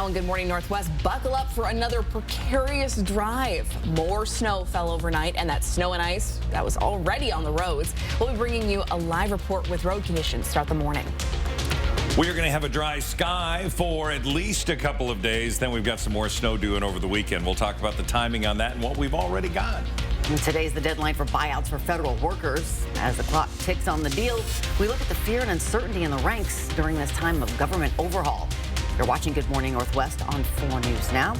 Now in Good Morning Northwest, buckle up for another precarious drive. More snow fell overnight, and that snow and ice that was already on the roads. We'll be bringing you a live report with road conditions throughout the morning. We are going to have a dry sky for at least a couple of days. Then we've got some more snow due in over the weekend. We'll talk about the timing on that and what we've already got. And today's the deadline for buyouts for federal workers. As the clock ticks on the deal, we look at the fear and uncertainty in the ranks during this time of government overhaul. You're watching Good Morning Northwest on 4 News Now.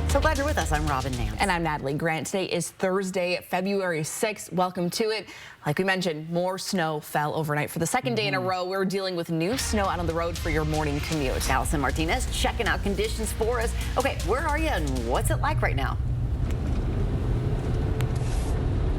So glad you're with us. I'm Robin Nance. And I'm Natalie Grant. Today is Thursday, February 6th. Welcome to it. Like we mentioned, more snow fell overnight. For the second day in a row, we're dealing with new snow out on the road for your morning commute. Allison Martinez checking out conditions for us. Okay, where are you and what's it like right now?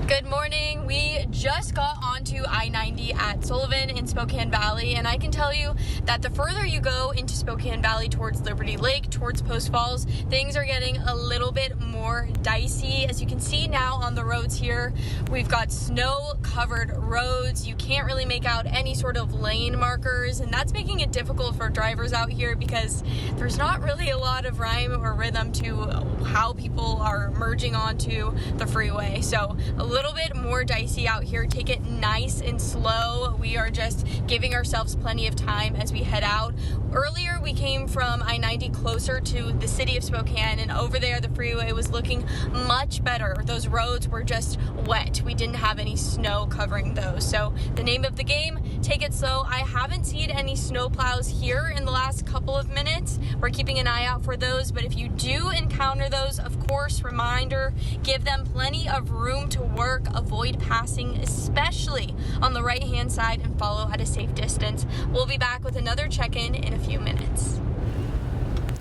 Good morning. We just got onto I-90 at Sullivan in Spokane Valley, and I can tell you that the further you go into Spokane Valley towards Liberty Lake, towards Post Falls, things are getting a little bit more dicey. As you can see now on the roads here, we've got snow-covered roads. You can't really make out any sort of lane markers, and that's making it difficult for drivers out here because there's not really a lot of rhyme or rhythm to how people are merging onto the freeway. So a little bit more dicey out here. Take it nice and slow. We are just giving ourselves plenty of time as we head out. Earlier we came from I-90 closer to the city of Spokane, and over there the freeway was looking much better. Those roads were just wet. We didn't have any snow covering those. So the name of the game, take it slow. I haven't seen any snow plows here in the last couple of minutes. We're keeping an eye out for those, but if you do encounter those, of course, reminder, give them plenty of room to work. Avoid passing, especially on the right-hand side, and follow at a safe distance. We'll be back with another check-in in a few minutes.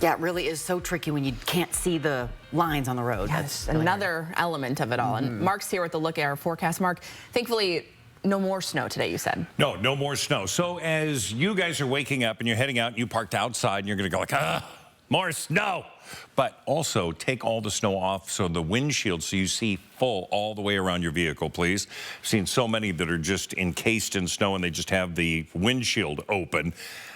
Yeah, it really is so tricky when you can't see the lines on the road. Yes, that's another element of it all. And Mark's here with the look at our forecast. Mark, thankfully, no more snow today, you said. No more snow. So as you guys are waking up and you're heading out and you parked outside and you're going to go like, more snow. But also take all the snow off so the windshield so you see full all the way around your vehicle, please. I've seen so many that are just encased in snow and they just have the windshield open.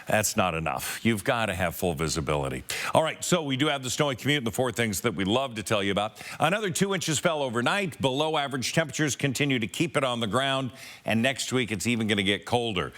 That's not enough. You've got to have full visibility. All right, so we do have the snowy commute and the 4 things that we love to tell you about. Another 2 inches fell overnight. Below average temperatures continue to keep it on the ground. And next week, it's even going to get colder.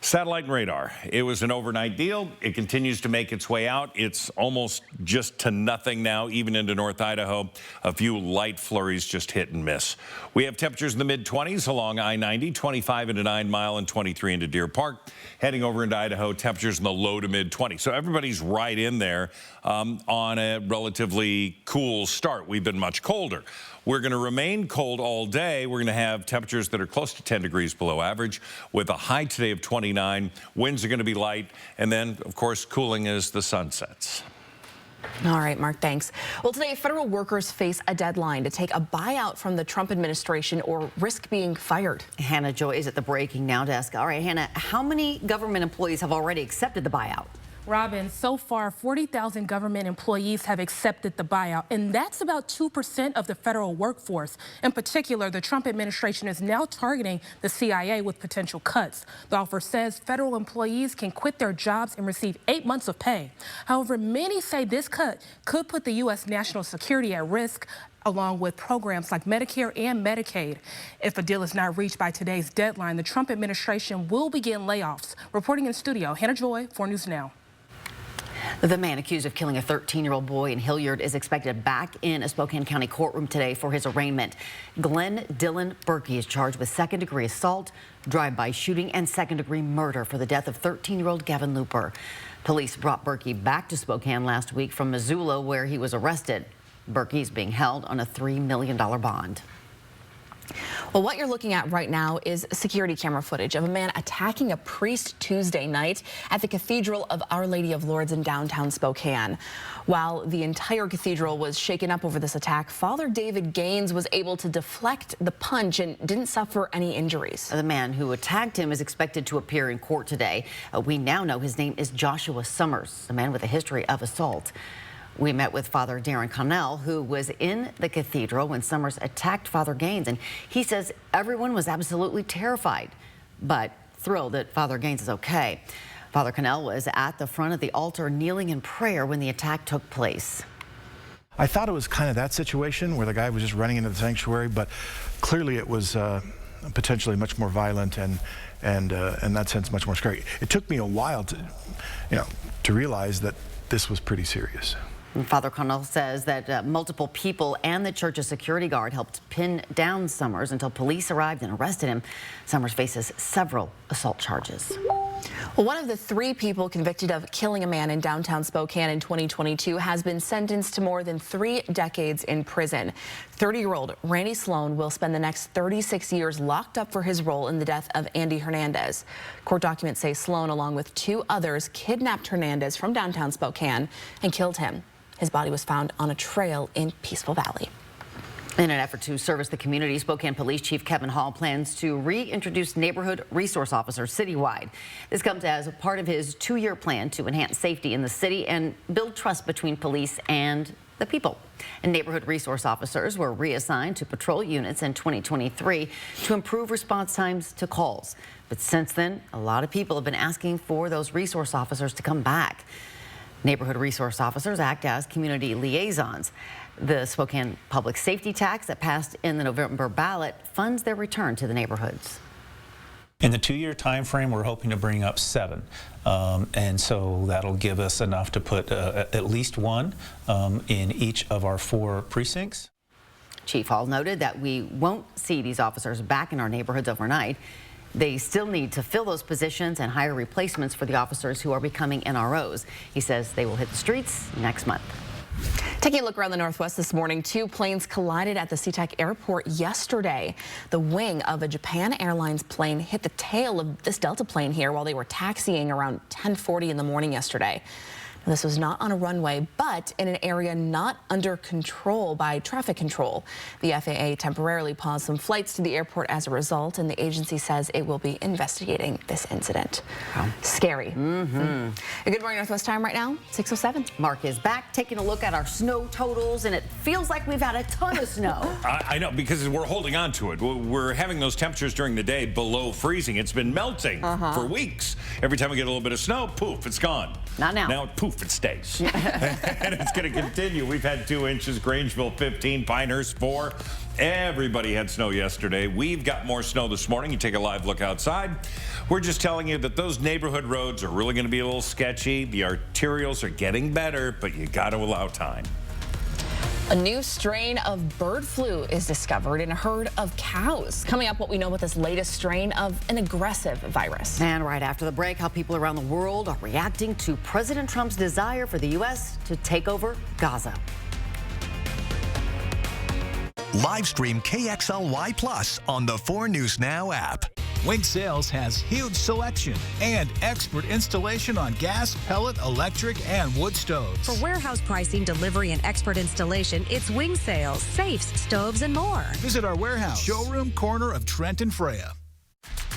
Satellite and radar. It was an overnight deal. It continues to make its way out. It's almost just to nothing now, even into North Idaho. A few light flurries, just hit and miss. We have temperatures in the mid-20s along I-90, 25 into 9 Mile and 23 into Deer Park. Heading over into Idaho, temperatures in the low to mid-20s. So everybody's right in there on a relatively cool start. We've been much colder. We're going to remain cold all day. We're going to have temperatures that are close to 10 degrees below average with a high today of 29. Winds are going to be light. And then, of course, cooling as the sun sets. All right, Mark, thanks. Well, today, federal workers face a deadline to take a buyout from the Trump administration or risk being fired. Hannah Joy is at the Breaking Now desk. All right, Hannah, how many government employees have already accepted the buyout? Robin, so far, 40,000 government employees have accepted the buyout, and that's about 2% of the federal workforce. In particular, the Trump administration is now targeting the CIA with potential cuts. The offer says federal employees can quit their jobs and receive 8 months of pay. However, many say this cut could put the U.S. national security at risk, along with programs like Medicare and Medicaid. If a deal is not reached by today's deadline, the Trump administration will begin layoffs. Reporting in studio, Hannah Joy, 4 News Now. The man accused of killing a 13-year-old boy in Hilliard is expected back in a Spokane County courtroom today for his arraignment. Glenn Dylan Berkey is charged with second-degree assault, drive-by shooting, and second-degree murder for the death of 13-year-old Gavin Looper. Police brought Berkey back to Spokane last week from Missoula, where he was arrested. Berkey is being held on a $3 million bond. Well, what you're looking at right now is security camera footage of a man attacking a priest Tuesday night at the Cathedral of Our Lady of Lourdes in downtown Spokane. While the entire cathedral was shaken up over this attack, Father David Gaines was able to deflect the punch and didn't suffer any injuries. The man who attacked him is expected to appear in court today. We now know his name is Joshua Summers, a man with a history of assault. We met with Father Darren Connell, who was in the cathedral when Summers attacked Father Gaines, and he says everyone was absolutely terrified, but thrilled that Father Gaines is okay. Father Connell was at the front of the altar kneeling in prayer when the attack took place. I thought it was kind of that situation where the guy was just running into the sanctuary, but clearly it was potentially much more violent and in that sense much more scary. It took me a while to realize that this was pretty serious. And Father Connell says that multiple people and the church's security guard helped pin down Summers until police arrived and arrested him. Summers faces several assault charges. Well, one of the 3 people convicted of killing a man in downtown Spokane in 2022 has been sentenced to more than 3 decades in prison. 30-year-old Randy Sloan will spend the next 36 years locked up for his role in the death of Andy Hernandez. Court documents say Sloan, along with 2 others, kidnapped Hernandez from downtown Spokane and killed him. His body was found on a trail in Peaceful Valley. In an effort to service the community, Spokane Police Chief Kevin Hall plans to reintroduce neighborhood resource officers citywide. This comes as a part of his 2-year plan to enhance safety in the city and build trust between police and the people. And neighborhood resource officers were reassigned to patrol units in 2023 to improve response times to calls. But since then, a lot of people have been asking for those resource officers to come back. Neighborhood resource officers act as community liaisons. The Spokane public safety tax that passed in the November ballot funds their return to the neighborhoods. In the 2-year time frame, we're hoping to bring up 7. And so that'll give us enough to put at least 1 in each of our 4 precincts. Chief Hall noted that we won't see these officers back in our neighborhoods overnight. They still need to fill those positions and hire replacements for the officers who are becoming NROs. He says they will hit the streets next month. Taking a look around the Northwest this morning, 2 planes collided at the SeaTac Airport yesterday. The wing of a Japan Airlines plane hit the tail of this Delta plane here while they were taxiing around 10:40 in the morning yesterday. This was not on a runway, but in an area not under control by traffic control. The FAA temporarily paused some flights to the airport as a result, and the agency says it will be investigating this incident. Wow. Scary. A good morning Northwest time right now, 6:07. Mark is back taking a look at our snow totals, and it feels like we've had a ton of snow. I know, because we're holding on to it. We're having those temperatures during the day below freezing. It's been melting for weeks. Every time we get a little bit of snow, poof, it's gone. Not now. Now, poof, it stays. And it's going to continue. We've had 2 inches, Grangeville 15, Pinehurst 4. Everybody had snow yesterday. We've got more snow this morning. You take a live look outside. We're just telling you that those neighborhood roads are really going to be a little sketchy. The arterials are getting better, but you got to allow time. A new strain of bird flu is discovered in a herd of cows. Coming up, what we know about this latest strain of an aggressive virus. And right after the break, how people around the world are reacting to President Trump's desire for the U.S. to take over Gaza. Live stream KXLY Plus on the 4 News Now app. Wing Sales has huge selection and expert installation on gas, pellet, electric, and wood stoves. For warehouse pricing, delivery, and expert installation, it's Wing Sales, safes, stoves, and more. Visit our warehouse, showroom corner of Trent and Freya.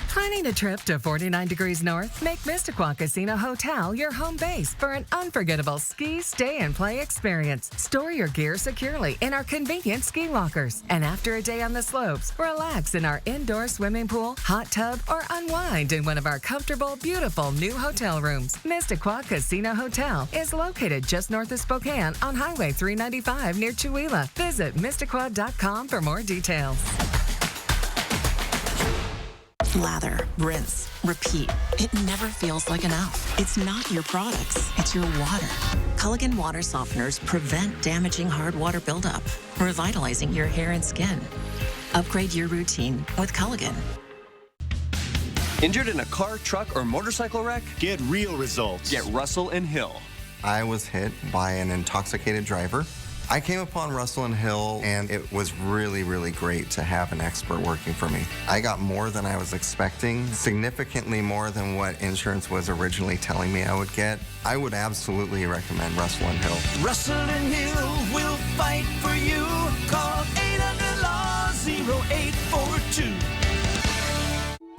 Planning a trip to 49 degrees north? Make Mistaqua Casino Hotel your home base for an unforgettable ski, stay, and play experience. Store your gear securely in our convenient ski lockers. And after a day on the slopes, relax in our indoor swimming pool, hot tub, or unwind in one of our comfortable, beautiful new hotel rooms. Mistaqua Casino Hotel is located just north of Spokane on Highway 395 near Chewelah. Visit Mistaqua.com for more details. Lather, rinse, repeat. It never feels like enough. It's not your products, it's your water. Culligan water softeners prevent damaging hard water buildup, revitalizing your hair and skin. Upgrade your routine with Culligan. Injured in a car, truck, or motorcycle wreck? Get real results. Get Russell and Hill. I was hit by an intoxicated driver. I came upon Russell and Hill, and it was really, really great to have an expert working for me. I got more than I was expecting, significantly more than what insurance was originally telling me I would get. I would absolutely recommend Russell and Hill. Russell and Hill will fight for you. Call 800-LAW-0842.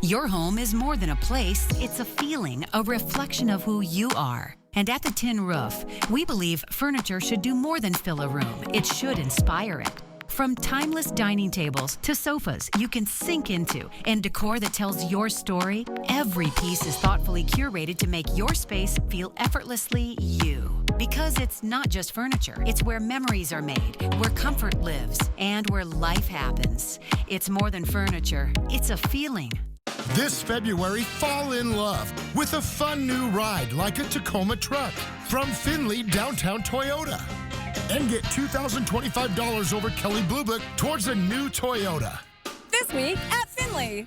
Your home is more than a place. It's a feeling, a reflection of who you are. And at the Tin Roof, we believe furniture should do more than fill a room. It should inspire it. From timeless dining tables to sofas you can sink into and decor that tells your story, every piece is thoughtfully curated to make your space feel effortlessly you. Because it's not just furniture, it's where memories are made, where comfort lives, and where life happens. It's more than furniture, it's a feeling. This February, fall in love with a fun new ride like a Tacoma truck from Findlay Downtown Toyota. And get $2,025 over Kelly Blue Book towards a new Toyota. This week at Findlay.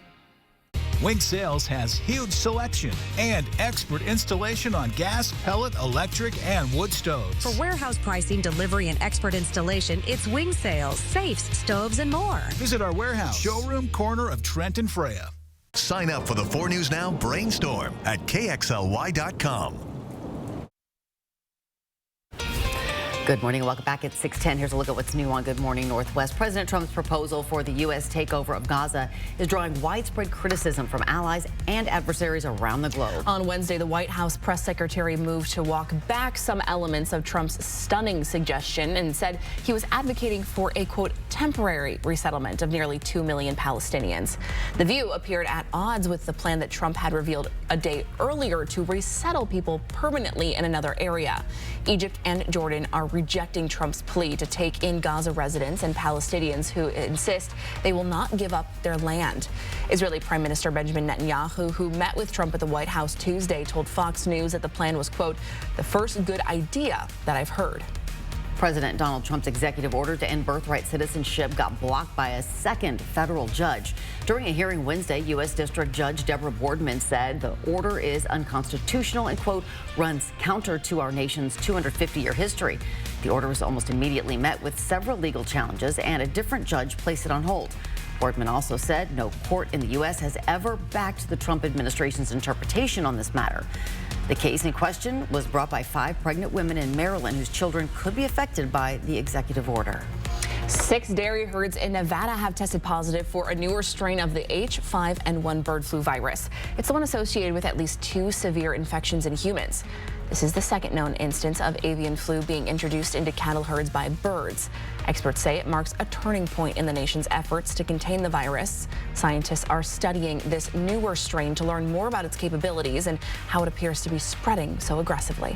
Wing Sales has huge selection and expert installation on gas, pellet, electric, and wood stoves. For warehouse pricing, delivery, and expert installation, it's Wing Sales, safes, stoves, and more. Visit our warehouse, showroom corner of Trent and Freya. Sign up for the 4 News Now Brainstorm at KXLY.com. Good morning and welcome back at 6:10. Here's a look at what's new on Good Morning Northwest. President Trump's proposal for the U.S. takeover of Gaza is drawing widespread criticism from allies and adversaries around the globe. On Wednesday, the White House press secretary moved to walk back some elements of Trump's stunning suggestion and said he was advocating for a, quote, temporary resettlement of nearly 2 million Palestinians. The View appeared at odds with the plan that Trump had revealed a day earlier to resettle people permanently in another area. Egypt and Jordan are rejecting Trump's plea to take in Gaza residents and Palestinians who insist they will not give up their land. Israeli Prime Minister Benjamin Netanyahu, who met with Trump at the White House Tuesday, told Fox News that the plan was, quote, the first good idea that I've heard. President Donald Trump's executive order to end birthright citizenship got blocked by a second federal judge. During a hearing Wednesday, U.S. District Judge Deborah Boardman said the order is unconstitutional and, quote, runs counter to our nation's 250-year history. The order was almost immediately met with several legal challenges, and a different judge placed it on hold. Boardman also said no court in the U.S. has ever backed the Trump administration's interpretation on this matter. The case in question was brought by 5 pregnant women in Maryland whose children could be affected by the executive order. 6 dairy herds in Nevada have tested positive for a newer strain of the H5N1 bird flu virus. It's the one associated with at least 2 severe infections in humans. This is the second known instance of avian flu being introduced into cattle herds by birds. Experts say it marks a turning point in the nation's efforts to contain the virus. Scientists are studying this newer strain to learn more about its capabilities and how it appears to be spreading so aggressively.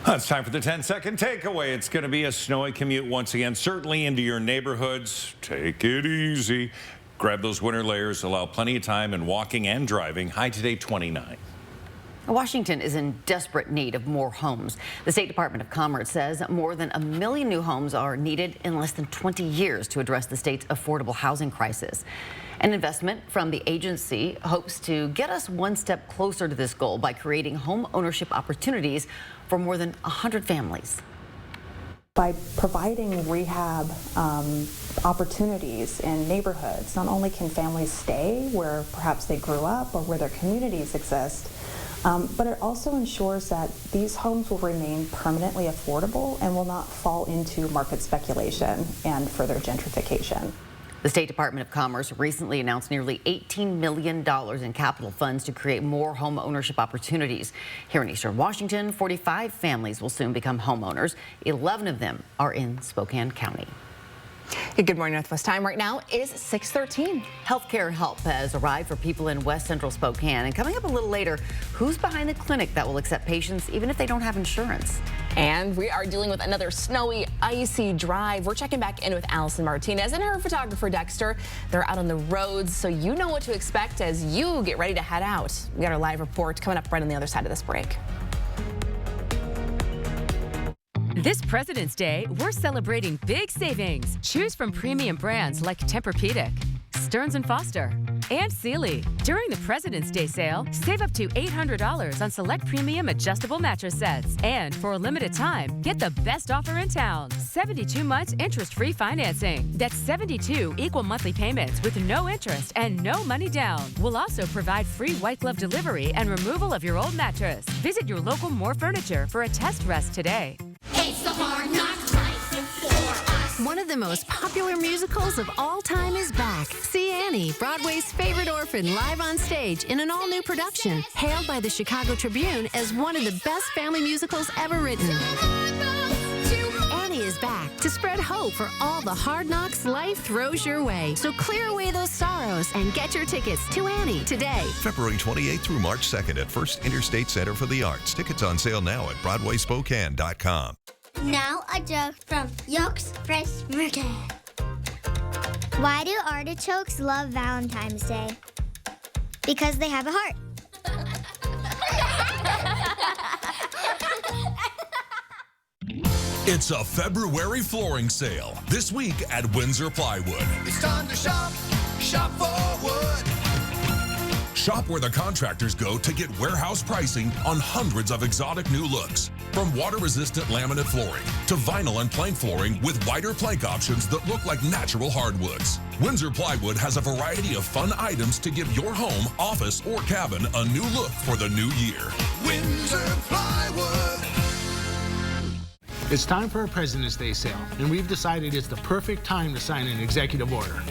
It's time for the 10-second takeaway. It's going to be a snowy commute once again, certainly into your neighborhoods. Take it easy. Grab those winter layers. Allow plenty of time in walking and driving. High today, 29. Washington is in desperate need of more homes. The State Department of Commerce says more than 1 million new homes are needed in less than 20 years to address the state's affordable housing crisis. An investment from the agency hopes to get us one step closer to this goal by creating home ownership opportunities for more than 100 families. By providing rehab opportunities in neighborhoods, not only can families stay where perhaps they grew up or where their communities exist, but it also ensures that these homes will remain permanently affordable and will not fall into market speculation and further gentrification. The State Department of Commerce recently announced nearly $18 million in capital funds to create more home ownership opportunities. Here in Eastern Washington, 45 families will soon become homeowners. 11 of them are in Spokane County. Good morning, Northwest. Time right now is 6:13. Healthcare help has arrived for people in West Central Spokane. And coming up a little later, who's behind the clinic that will accept patients even if they don't have insurance? And we are dealing with another snowy, icy drive. We're checking back in with Allison Martinez and her photographer, Dexter. They're out on the roads, so you know what to expect as you get ready to head out. We got our live report coming up right on the other side of this break. This President's Day, we're celebrating big savings. Choose from premium brands like Tempur-Pedic, Stearns & Foster, and Sealy. During the President's Day sale, save up to $800 on select premium adjustable mattress sets. And for a limited time, get the best offer in town. 72 months interest-free financing. That's 72 equal monthly payments with no interest and no money down. We'll also provide free white glove delivery and removal of your old mattress. Visit your local More Furniture for a test rest today. It's the Hard Knocks Life for us. One of the most popular musicals of all time is back. See Annie, Broadway's favorite orphan, live on stage in an all-new production, hailed by the Chicago Tribune as one of the best family musicals ever written. Annie is back to spread hope for all the hard knocks life throws your way. So clear away those sorrows and get your tickets to Annie today. February 28th through March 2nd at First Interstate Center for the Arts. Tickets on sale now at BroadwaySpokane.com. Now a joke from Yoke's Fresh Market. Why do artichokes love Valentine's Day? Because they have a heart. It's a February flooring sale this week at Windsor Plywood. It's time to shop, shop for wood. Shop where the contractors go to get warehouse pricing on hundreds of exotic new looks. From water-resistant laminate flooring to vinyl and plank flooring with wider plank options that look like natural hardwoods. Windsor Plywood has a variety of fun items to give your home, office, or cabin a new look for the new year. Windsor Plywood. It's time for our President's Day sale, and we've decided it's the perfect time to sign an executive order.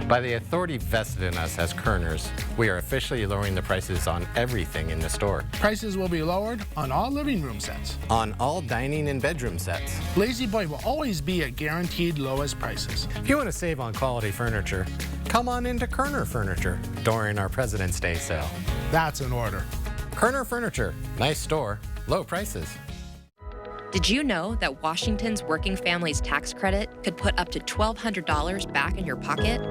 By the authority vested in us as Kerners, we are officially lowering the prices on everything in the store. Prices will be lowered on all living room sets. On all dining and bedroom sets. Lazy Boy will always be at guaranteed lowest prices. If you want to save on quality furniture, come on into Kerner Furniture during our President's Day sale. That's an order. Kerner Furniture, nice store, low prices. Did you know that Washington's Working Families Tax Credit could put up to $1,200 back in your pocket?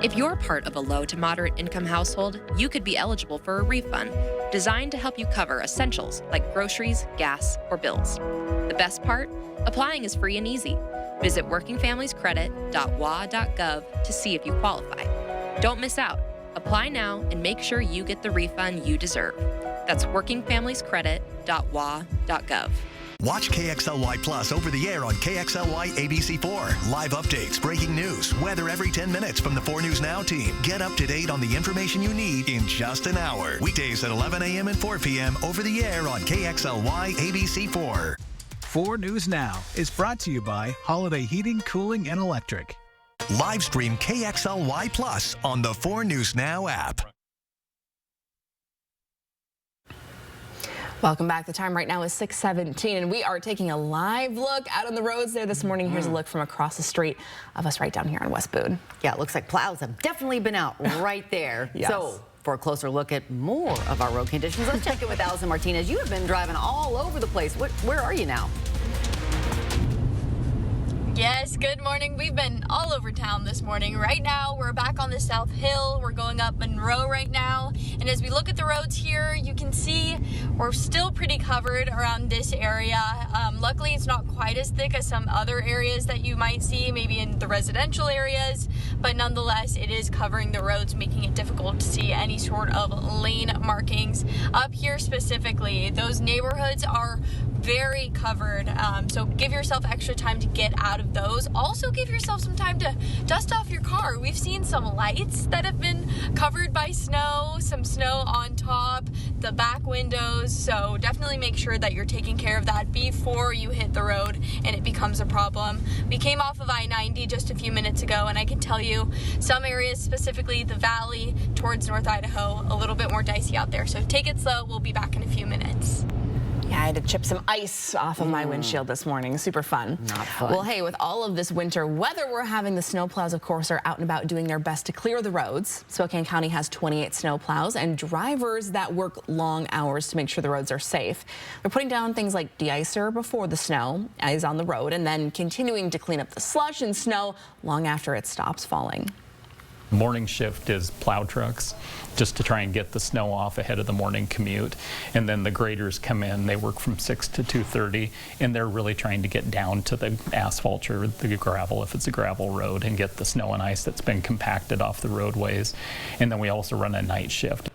If you're part of a low to moderate income household, you could be eligible for a refund designed to help you cover essentials like groceries, gas, or bills. The best part? Applying is free and easy. Visit workingfamiliescredit.wa.gov to see if you qualify. Don't miss out. Apply now and make sure you get the refund you deserve. That's workingfamiliescredit.wa.gov. Watch KXLY Plus over the air on KXLY ABC4. Live updates, breaking news, weather every 10 minutes from the 4 News Now team. Get up to date on the information you need in just an hour. Weekdays at 11 a.m. and 4 p.m. over the air on KXLY ABC4. 4 News Now is brought to you by Holiday Heating, Cooling, and Electric. Live stream KXLY Plus on the 4 News Now app. Welcome back. The time right now is 6:17, and we are taking a live look out on the roads there this morning. Here's a look from across the street of us right down here on West Boone. Yeah, it looks like plows have definitely been out right there. Yes. So for a closer look at more of our road conditions, let's check in with Allison Martinez. You have been driving all over the place. Where are you now? Yes, good morning. We've been all over town this morning. Right now, we're back on the South Hill. We're going up Monroe right now. And as we look at the roads here, you can see we're still pretty covered around this area. Luckily, it's not quite as thick as some other areas that you might see, maybe in the residential areas. But nonetheless, it is covering the roads, making it difficult to see any sort of lane markings. Up here specifically, those neighborhoods are very covered, so give yourself extra time to get out of those. Also give yourself some time to dust off your car. We've seen some lights that have been covered by snow, some snow on top, the back windows, so definitely make sure that you're taking care of that before you hit the road and it becomes a problem. We came off of I-90 just a few minutes ago, and I can tell you some areas, specifically the valley towards North Idaho, a little bit more dicey out there, so take it slow. We'll be back in a few minutes. Yeah, I had to chip some ice off of my windshield this morning. Super fun. Not fun. Well, hey, with all of this winter weather we're having, the snowplows, of course, are out and about doing their best to clear the roads. Spokane County has 28 snowplows and drivers that work long hours to make sure the roads are safe. They're putting down things like de-icer before the snow is on the road and then continuing to clean up the slush and snow long after it stops falling. Morning shift is plow trucks, just to try and get the snow off ahead of the morning commute. And then the graders come in, they work from 6 to 2:30, and they're really trying to get down to the asphalt or the gravel if it's a gravel road and get the snow and ice that's been compacted off the roadways. And then we also run a night shift.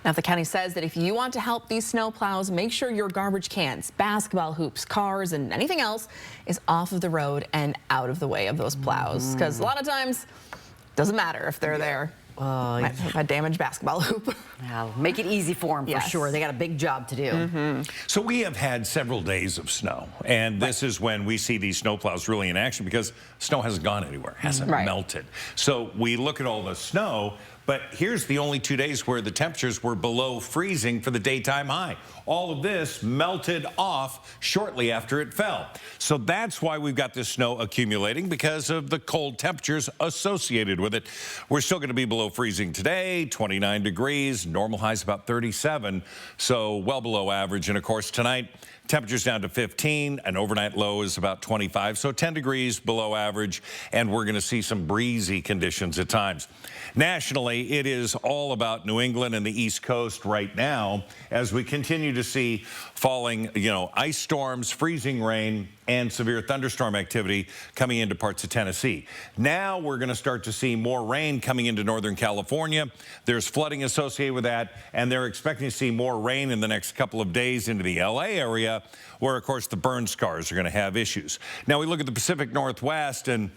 Now, the county says that if you want to help these snow plows, make sure your garbage cans, basketball hoops, cars, and anything else is off of the road and out of the way of those plows. Because a lot of times, doesn't matter if they're there. Might have a damaged basketball hoop. Yeah, make it easy for them for sure. They got a big job to do. So we have had several days of snow, and this is when we see these snowplows really in action because snow hasn't gone anywhere, hasn't melted. So we look at all the snow, But here's the only 2 days where the temperatures were below freezing for the daytime high. All of this melted off shortly after it fell. So that's why we've got this snow accumulating, because of the cold temperatures associated with it. We're still going to be below freezing today, 29 degrees, normal highs about 37, so well below average. And of course tonight, temperatures down to 15, an overnight low is about 25, so 10 degrees below average, and we're going to see some breezy conditions at times. Nationally, it is all about New England and the East Coast right now as we continue to see falling, ice storms, freezing rain, and severe thunderstorm activity coming into parts of Tennessee. Now we're going to start to see more rain coming into Northern California. There's flooding associated with that, and they're expecting to see more rain in the next couple of days into the LA area, where, of course, the burn scars are going to have issues. Now we look at the Pacific Northwest, and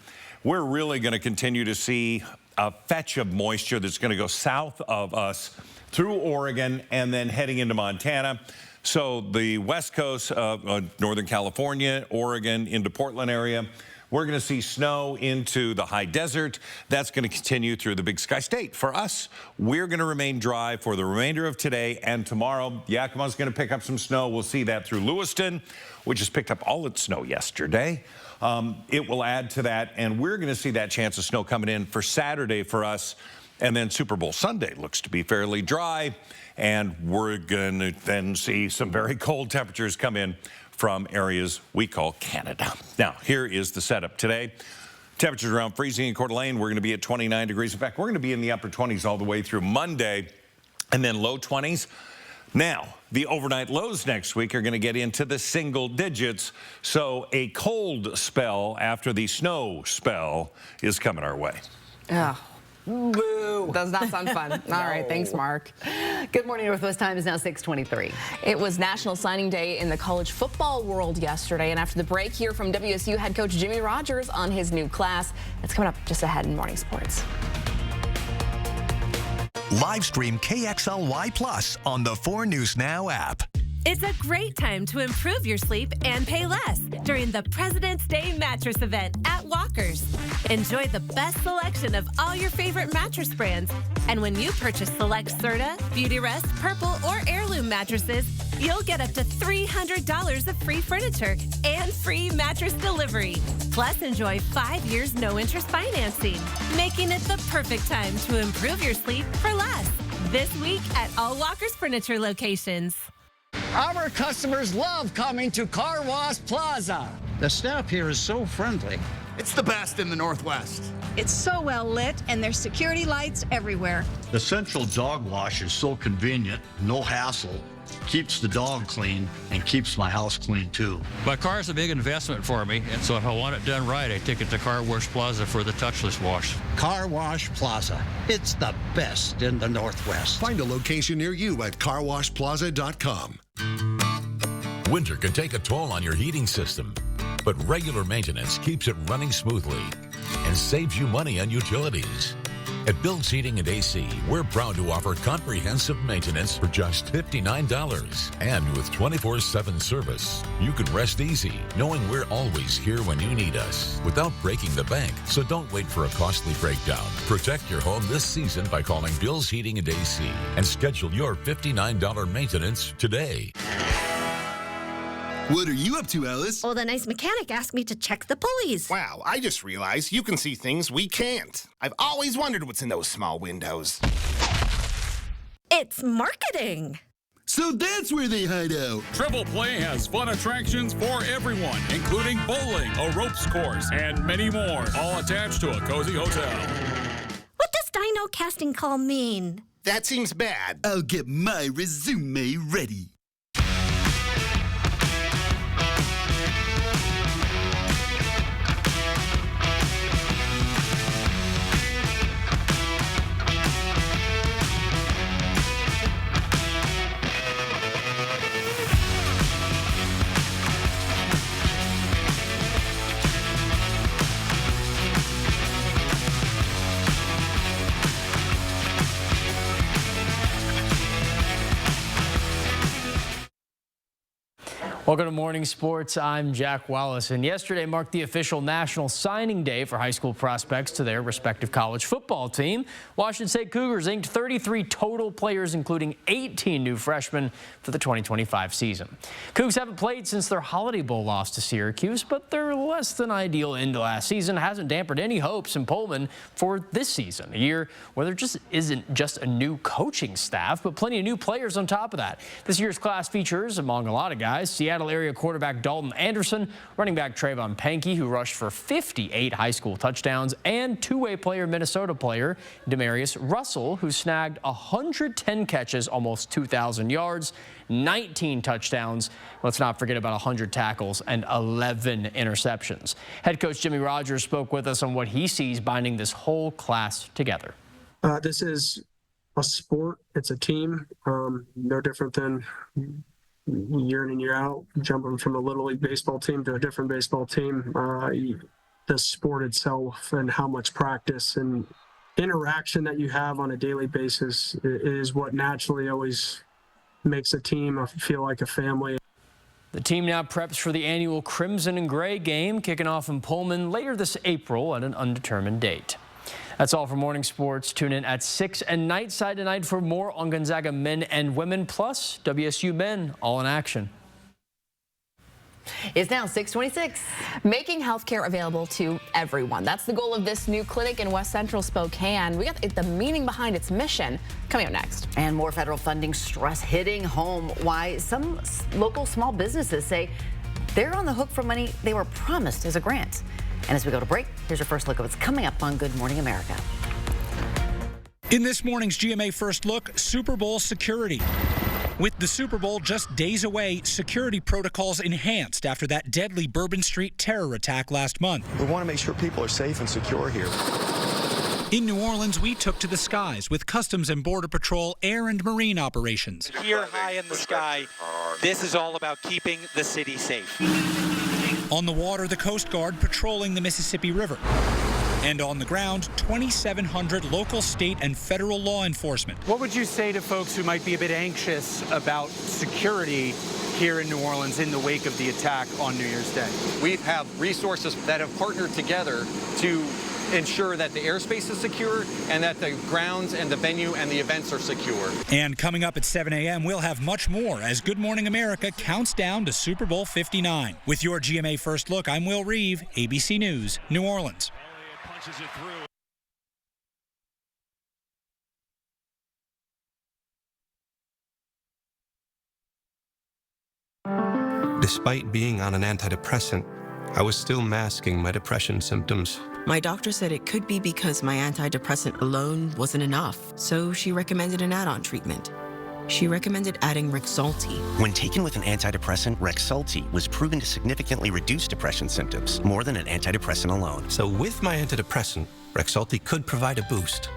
we're really going to continue to see a fetch of moisture that's going to go south of us through Oregon and then heading into Montana. So the west coast of Northern California, Oregon, into Portland area, we're going to see snow into the high desert. That's going to continue through the Big Sky State. For us, we're going to remain dry for the remainder of today and tomorrow. Yakima's going to pick up some snow. We'll see that through Lewiston, which has picked up all its snow yesterday. It will add to that, and we're going to see that chance of snow coming in for Saturday for us. And then Super Bowl Sunday looks to be fairly dry, and we're going to then see some very cold temperatures come in from areas we call Canada. Now, here is the setup today. Temperatures around freezing in Coeur d'Alene. We're going to be at 29 degrees. In fact, we're going to be in the upper 20s all the way through Monday, and then low 20s. Now, the overnight lows next week are going to get into the single digits, so a cold spell after the snow spell is coming our way. Oh. Boo. Does not sound fun. All right, thanks, Mark. Good morning, Northwest Time is now 6:23. It was National Signing Day in the college football world yesterday, and after the break, hear from WSU head coach Jimmy Rogers on his new class. That's coming up just ahead in Morning Sports. Live stream KXLY Plus on the 4 News Now app. It's a great time to improve your sleep and pay less during the President's Day mattress event at Walker's. Enjoy the best selection of all your favorite mattress brands. And when you purchase select Serta, Beautyrest, Purple, or Heirloom mattresses, you'll get up to $300 of free furniture and free mattress delivery. Plus, enjoy 5 years no-interest financing, making it the perfect time to improve your sleep for less. This week at all Walker's Furniture locations. Our customers love coming to Car Wash Plaza. The staff here is so friendly. It's the best in the Northwest. It's so well lit, and there's security lights everywhere. The central dog wash is so convenient, no hassle, keeps the dog clean, and keeps my house clean too. My car is a big investment for me, and so if I want it done right, I take it to Car Wash Plaza for the touchless wash. Car Wash Plaza. It's the best in the Northwest. Find a location near you at carwashplaza.com. Winter can take a toll on your heating system, but regular maintenance keeps it running smoothly and saves you money on utilities. At Bill's Heating and AC, we're proud to offer comprehensive maintenance for just $59. And with 24/7 service, you can rest easy knowing we're always here when you need us without breaking the bank. So don't wait for a costly breakdown. Protect your home this season by calling Bill's Heating and AC and schedule your $59 maintenance today. What are you up to, Alice? Well, the nice mechanic asked me to check the pulleys. Wow, I just realized you can see things we can't. I've always wondered what's in those small windows. It's marketing. So that's where they hide out. Triple Play has fun attractions for everyone, including bowling, a ropes course, and many more, all attached to a cozy hotel. What does Dino Casting Call mean? That seems bad. I'll get my resume ready. Welcome to Morning Sports. I'm Jack Wallace, and yesterday marked the official National Signing Day for high school prospects to their respective college football team. Washington State Cougars inked 33 total players, including 18 new freshmen for the 2025 season. Cougs haven't played since their Holiday Bowl loss to Syracuse, but their less than ideal end to last season hasn't dampened any hopes in Pullman for this season, a year where there just isn't just a new coaching staff, but plenty of new players on top of that. This year's class features, among a lot of guys, Seattle area quarterback Dalton Anderson, running back Trayvon Pankey, who rushed for 58 high school touchdowns, and two-way player Minnesota player Demarius Russell, who snagged 110 catches, almost 2,000 yards, 19 touchdowns. Let's not forget about 100 tackles and 11 interceptions. Head coach Jimmy Rogers spoke with us on what he sees binding this whole class together. This is a sport. It's a team. No different than year in and year out, jumping from a Little League baseball team to a different baseball team. The sport itself and how much practice and interaction that you have on a daily basis is what naturally always makes a team feel like a family. The team now preps for the annual Crimson and Gray game, kicking off in Pullman later this April at an undetermined date. That's all for Morning Sports. Tune in at 6 and Nightside tonight for more on Gonzaga men and women, plus WSU men all in action. It's now 6:26. Making healthcare available to everyone. That's the goal of this new clinic in West Central Spokane. We got the meaning behind its mission coming up next. And more federal funding stress hitting home. Why some local small businesses say they're on the hook for money they were promised as a grant. And as we go to break, here's your first look at what's coming up on Good Morning America. In this morning's GMA First Look, Super Bowl security. With the Super Bowl just days away, security protocols enhanced after that deadly Bourbon Street terror attack last month. We want to make sure people are safe and secure here. In New Orleans, we took to the skies with Customs and Border Patrol air and marine operations. Here high in the sky, this is all about keeping the city safe. On the water, the Coast Guard patrolling the Mississippi River. And on the ground, 2,700 local, state, and federal law enforcement. What would you say to folks who might be a bit anxious about security here in New Orleans in the wake of the attack on New Year's Day? We have resources that have partnered together to ensure that the airspace is secure and that the grounds and the venue and the events are secure. And coming up at 7 a.m., we'll have much more as Good Morning America counts down to Super Bowl 59. With your GMA First Look, I'm Will Reeve, ABC News, New Orleans. Despite being on an antidepressant, I was still masking my depression symptoms. My doctor said it could be because my antidepressant alone wasn't enough, so she recommended an add-on treatment. She recommended adding Rexulti. When taken with an antidepressant, Rexulti was proven to significantly reduce depression symptoms, more than an antidepressant alone. So with my antidepressant, Rexulti could provide a boost.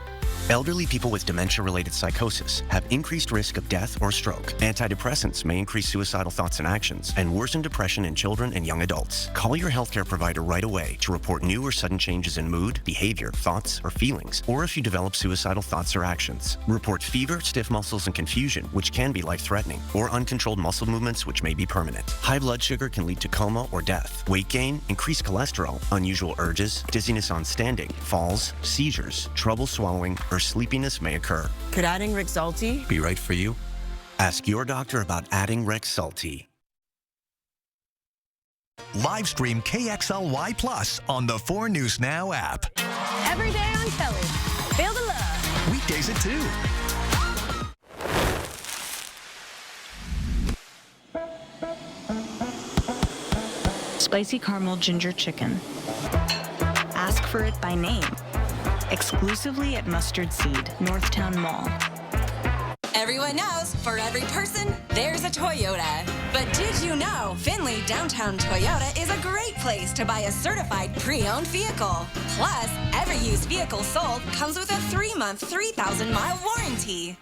Elderly people with dementia-related psychosis have increased risk of death or stroke. Antidepressants may increase suicidal thoughts and actions and worsen depression in children and young adults. Call your healthcare provider right away to report new or sudden changes in mood, behavior, thoughts, or feelings, or if you develop suicidal thoughts or actions. Report fever, stiff muscles, and confusion, which can be life-threatening, or uncontrolled muscle movements, which may be permanent. High blood sugar can lead to coma or death. Weight gain, increased cholesterol, unusual urges, dizziness on standing, falls, seizures, trouble swallowing, or sleepiness may occur. Could adding Rexulti be right for you? Ask your doctor about adding Rexulti. Live stream KXLY Plus on the 4 News Now app. Every day on Kelly. Feel the love. Weekdays at 2. Spicy caramel ginger chicken. Ask for it by name. Exclusively at Mustard Seed, Northtown Mall. Everyone knows, for every person, there's a Toyota. But did you know Findlay Downtown Toyota is a great place to buy a certified pre-owned vehicle. Plus, every used vehicle sold comes with a 3-month, 3,000-mile warranty.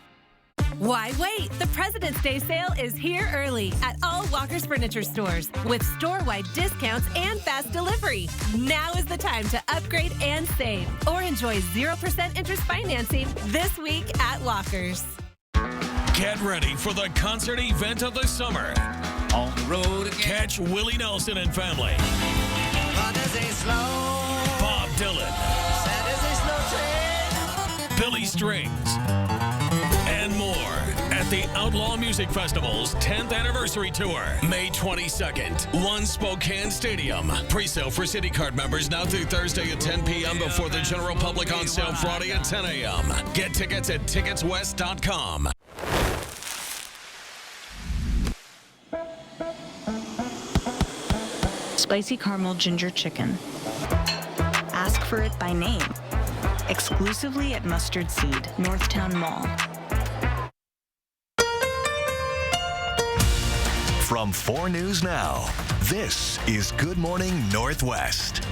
Why wait? The President's Day sale is here early at all Walker's Furniture stores with store-wide discounts and fast delivery. Now is the time to upgrade and save or enjoy 0% interest financing this week at Walker's. Get ready for the concert event of the summer. On the road again. Catch Willie Nelson and family. Bob Dylan. Billy Strings. And more at the Outlaw Music Festival's 10th anniversary tour, May 22nd, One Spokane Stadium. Pre-sale for City Card members now through Thursday at 10 p.m. before the general public on sale Friday at 10 a.m. Get tickets at ticketswest.com. Spicy caramel ginger chicken. Ask for it by name. Exclusively at Mustard Seed, Northtown Mall. From 4 News Now, this is Good Morning Northwest.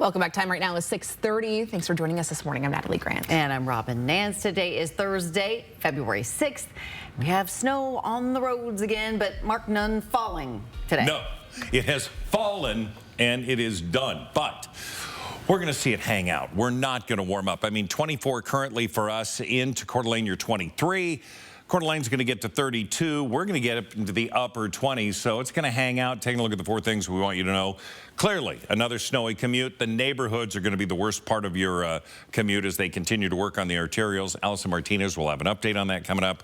Welcome back. Time right now is 6:30. Thanks for joining us this morning. I'm Natalie Grant. And I'm Robin Nance. Today is Thursday, February 6th. We have snow on the roads again, but mark none falling today. No, it has fallen and it is done, but we're going to see it hang out. We're not going to warm up. I mean, 24 currently for us. Into Coeur d'Alene, you're 23. Coeur d'Alene's going to get to 32. We're going to get up into the upper 20s, so it's going to hang out. Taking a look at the 4 things we want you to know. Clearly, another snowy commute. The neighborhoods are going to be the worst part of your commute as they continue to work on the arterials. Allison Martinez will have an update on that coming up.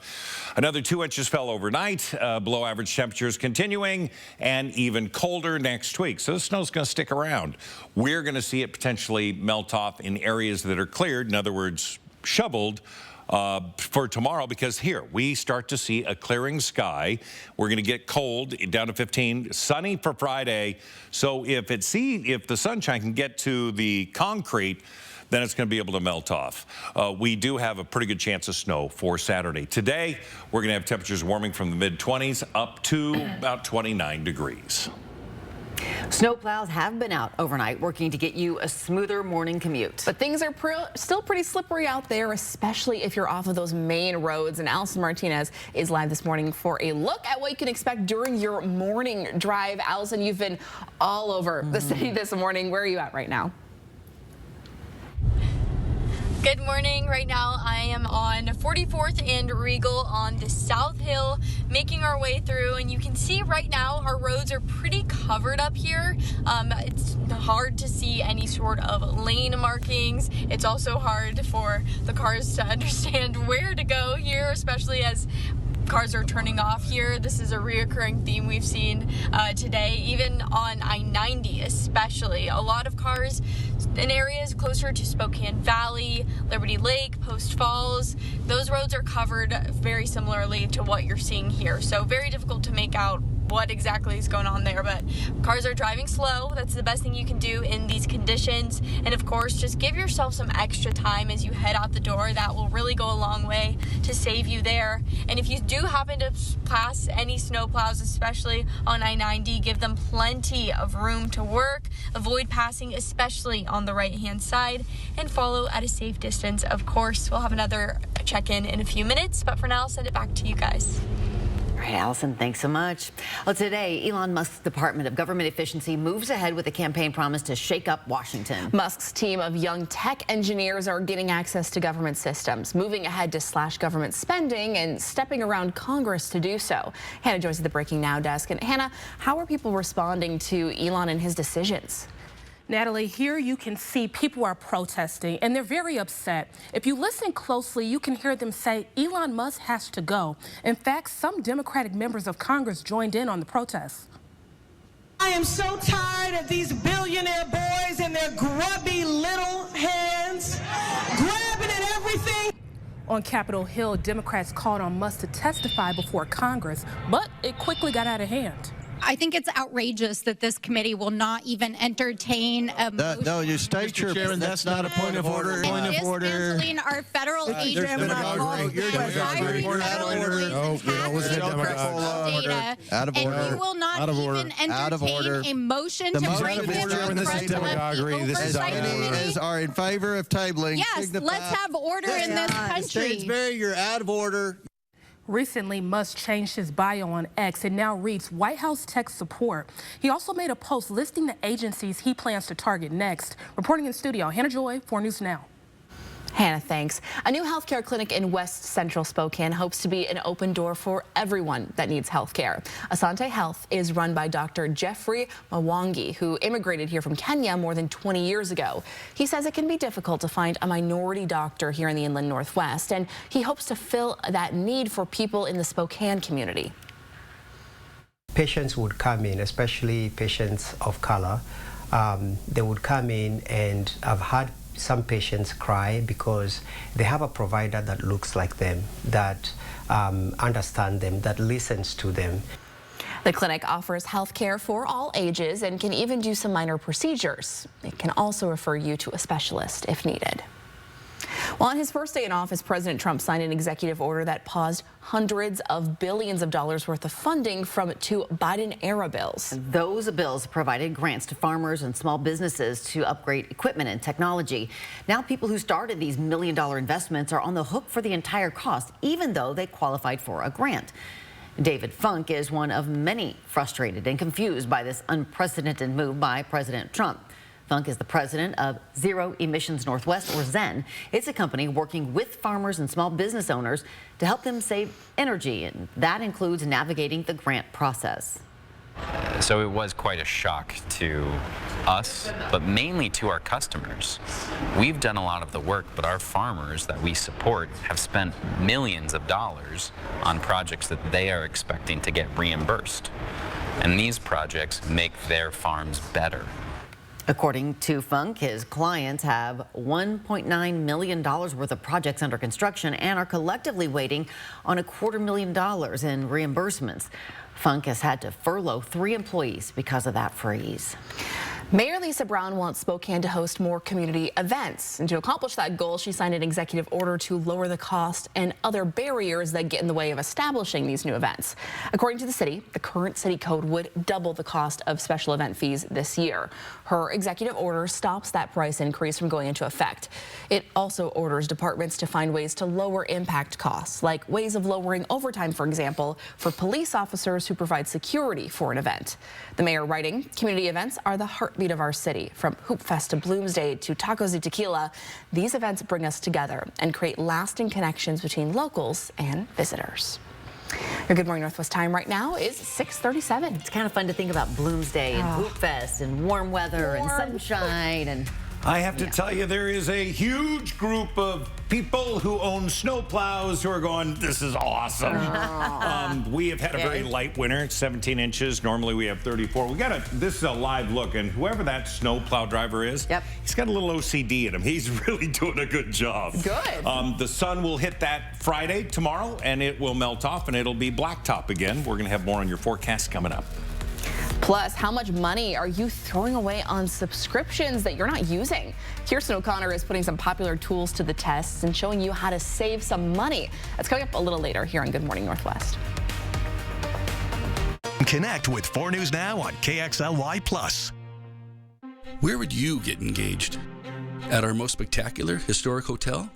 Another 2 inches fell overnight. Below average temperatures continuing, and even colder next week. So the snow's going to stick around. We're going to see it potentially melt off in areas that are cleared. In other words, shoveled. For tomorrow, because here we start to see a clearing sky. We're going to get cold down to 15, sunny for Friday. So if the sunshine can get to the concrete, then it's going to be able to melt off. We do have a pretty good chance of snow for Saturday. Today, we're going to have temperatures warming from the mid-20s up to about 29 degrees. Snowplows have been out overnight working to get you a smoother morning commute. But things are still pretty slippery out there, especially if you're off of those main roads. And Allison Martinez is live this morning for a look at what you can expect during your morning drive. Allison, you've been all over the city this morning. Where are you at right now? Good morning. Right now I am on 44th and Regal on the South Hill, making our way through, and you can see right now our roads are pretty covered up here. It's hard to see any sort of lane markings. It's also hard for the cars to understand where to go here, especially as cars are turning off here. This is a reoccurring theme we've seen today, even on I-90 especially. A lot of cars in areas closer to Spokane Valley, Liberty Lake, Post Falls. Those roads are covered very similarly to what you're seeing here. So very difficult to make out what exactly is going on there, but cars are driving slow. That's the best thing you can do in these conditions. And of course, just give yourself some extra time as you head out the door. That will really go a long way to save you there. And if you do happen to pass any snow plows, especially on I-90, give them plenty of room to work. Avoid passing, especially on the right-hand side, and follow at a safe distance. Of course, we'll have another check-in in a few minutes, but for now, I'll send it back to you guys. All right, Allison, thanks so much. Well, today, Elon Musk's Department of Government Efficiency moves ahead with a campaign promise to shake up Washington. Musk's team of young tech engineers are getting access to government systems, moving ahead to slash government spending and stepping around Congress to do so. Hannah joins the Breaking Now desk. And Hannah, how are people responding to Elon and his decisions? Natalie, here you can see people are protesting, and they're very upset. If you listen closely, you can hear them say Elon Musk has to go. In fact, some Democratic members of Congress joined in on the protests. I am so tired of these billionaire boys and their grubby little hands grabbing at everything. On Capitol Hill, Democrats called on Musk to testify before Congress, but it quickly got out of hand. I think it's outrageous that this committee will not even entertain a motion. No, you state your... Chairman, that's not a point of order. Point of order. Dismantling our federal agents. You're demagoguery. Out of order. Out of order. And you will not even entertain a motion to bring this to the Is are in favor of tabling. Yes, let's have order in this country. Stansbury, you're out of order. Recently, Musk changed his bio on X and now reads White House tech support. He also made a post listing the agencies he plans to target next. Reporting in studio, Hannah Joy, 4 News Now. Hannah, thanks. A new healthcare clinic in West Central Spokane hopes to be an open door for everyone that needs healthcare. Asante Health is run by Dr. Jeffrey Mwangi, who immigrated here from Kenya more than 20 years ago. He says it can be difficult to find a minority doctor here in the Inland Northwest, and he hopes to fill that need for people in the Spokane community. Patients would come in, especially patients of color. They would come in, and I've had some patients cry because they have a provider that looks like them, that understands them, that listens to them. The clinic offers health care for all ages and can even do some minor procedures. It can also refer you to a specialist if needed. Well, on his first day in office, President Trump signed an executive order that paused hundreds of billions of dollars worth of funding from two Biden-era bills. Those bills provided grants to farmers and small businesses to upgrade equipment and technology. Now people who started these million-dollar investments are on the hook for the entire cost, even though they qualified for a grant. David Funk is one of many frustrated and confused by this unprecedented move by President Trump. Funk is the president of Zero Emissions Northwest, or ZEN. It's a company working with farmers and small business owners to help them save energy, and that includes navigating the grant process. So it was quite a shock to us, but mainly to our customers. We've done a lot of the work, but our farmers that we support have spent millions of dollars on projects that they are expecting to get reimbursed. And these projects make their farms better. According to Funk, his clients have $1.9 million worth of projects under construction and are collectively waiting on $250,000 in reimbursements. Funk has had to furlough 3 employees because of that freeze. Mayor Lisa Brown wants Spokane to host more community events. And to accomplish that goal, she signed an executive order to lower the cost and other barriers that get in the way of establishing these new events. According to the city, the current city code would double the cost of special event fees this year. Her executive order stops that price increase from going into effect. It also orders departments to find ways to lower impact costs, like ways of lowering overtime, for example, for police officers who provide security for an event. The mayor writing, community events are the heartbeat of our city. From Hoop Fest to Bloomsday to Tacos y Tequila, these events bring us together and create lasting connections between locals and visitors. Your Good Morning Northwest time right now is 6:37. It's kind of fun to think about Bloomsday and Hoop Fest and warm weather and sunshine. And I have to tell you, there is a huge group of people who own snowplows who are going, this is awesome. We have had a very light winter. It's 17 inches. Normally we have 34. This is a live look, and whoever that snowplow driver is, he's got a little OCD in him. He's really doing a good job. Good. The sun will hit that Friday, tomorrow, and it will melt off, and it'll be blacktop again. We're going to have more on your forecast coming up. Plus, how much money are you throwing away on subscriptions that you're not using? Kirsten O'Connor is putting some popular tools to the test and showing you how to save some money. That's coming up a little later here on Good Morning Northwest. Connect with 4 News Now on KXLY+. Where would you get engaged? At our most spectacular historic hotel?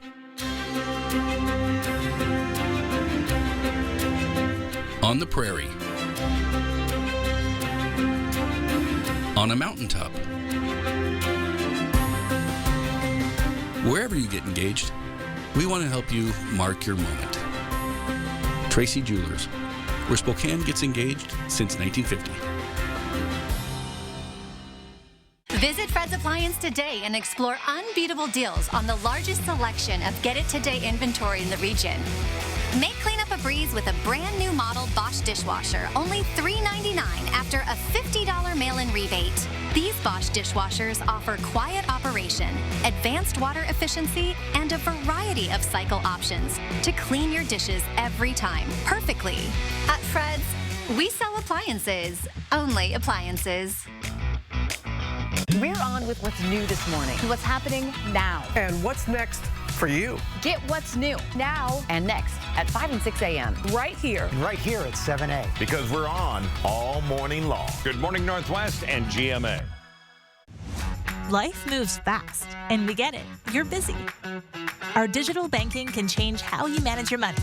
On the prairie? On a mountaintop? Wherever you get engaged, we want to help you mark your moment. Tracy Jewelers, where Spokane gets engaged since 1950. Visit Fred's Appliance today and explore unbeatable deals on the largest selection of Get It Today inventory in the region. Make cleanup a breeze with a brand new model Bosch dishwasher, only $3.99 after a $50 mail-in rebate. These Bosch dishwashers offer quiet operation, advanced water efficiency, and a variety of cycle options to clean your dishes every time perfectly. At Fred's, we sell appliances, only appliances. We're on with what's new this morning. What's happening now. And what's next for you? Get what's new now and next at 5 and 6 a.m. right here. Right here at 7A. Because we're on all morning long. Good Morning Northwest and GMA. Life moves fast, and we get it. You're busy. Our digital banking can change how you manage your money.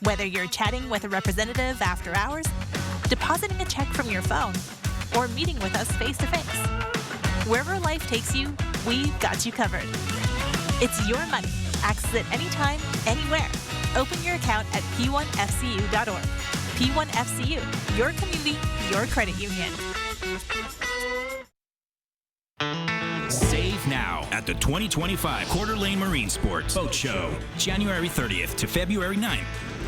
Whether you're chatting with a representative after hours, depositing a check from your phone, or meeting with us face-to-face. Wherever life takes you, we've got you covered. It's your money, Access it anytime, anywhere. Open your account at p1fcu.org. P1FCU, your community, your credit union. Save now at the 2025 Coeur d'Alene Marine Sports Boat Show, January 30th to February 9th.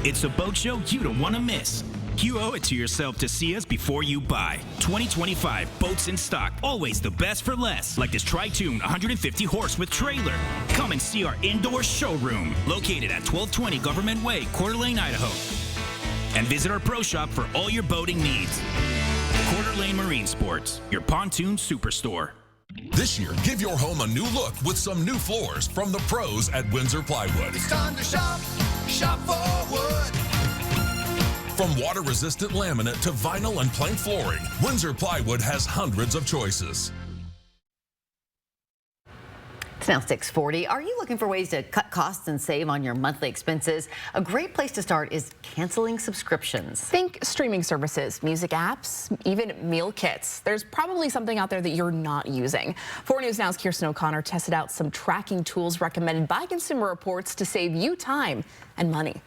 It's a boat show you don't want to miss. You owe it to yourself to see us before you buy. 2025 boats in stock, always the best for less, like this Tri-Tune 150 horse with trailer. Come and see our indoor showroom, located at 1220 Government Way, Coeur d'Alene, Idaho. And visit our pro shop for all your boating needs. Coeur d'Alene Marine Sports, your pontoon superstore. This year, give your home a new look with some new floors from the pros at Windsor Plywood. It's time to shop, shop for wood. From water-resistant laminate to vinyl and plank flooring, Windsor Plywood has hundreds of choices. It's now 6:40. Are you looking for ways to cut costs and save on your monthly expenses? A great place to start is canceling subscriptions. Think streaming services, music apps, even meal kits. There's probably something out there that you're not using. 4 News Now's Kirsten O'Connor tested out some tracking tools recommended by Consumer Reports to save you time and money.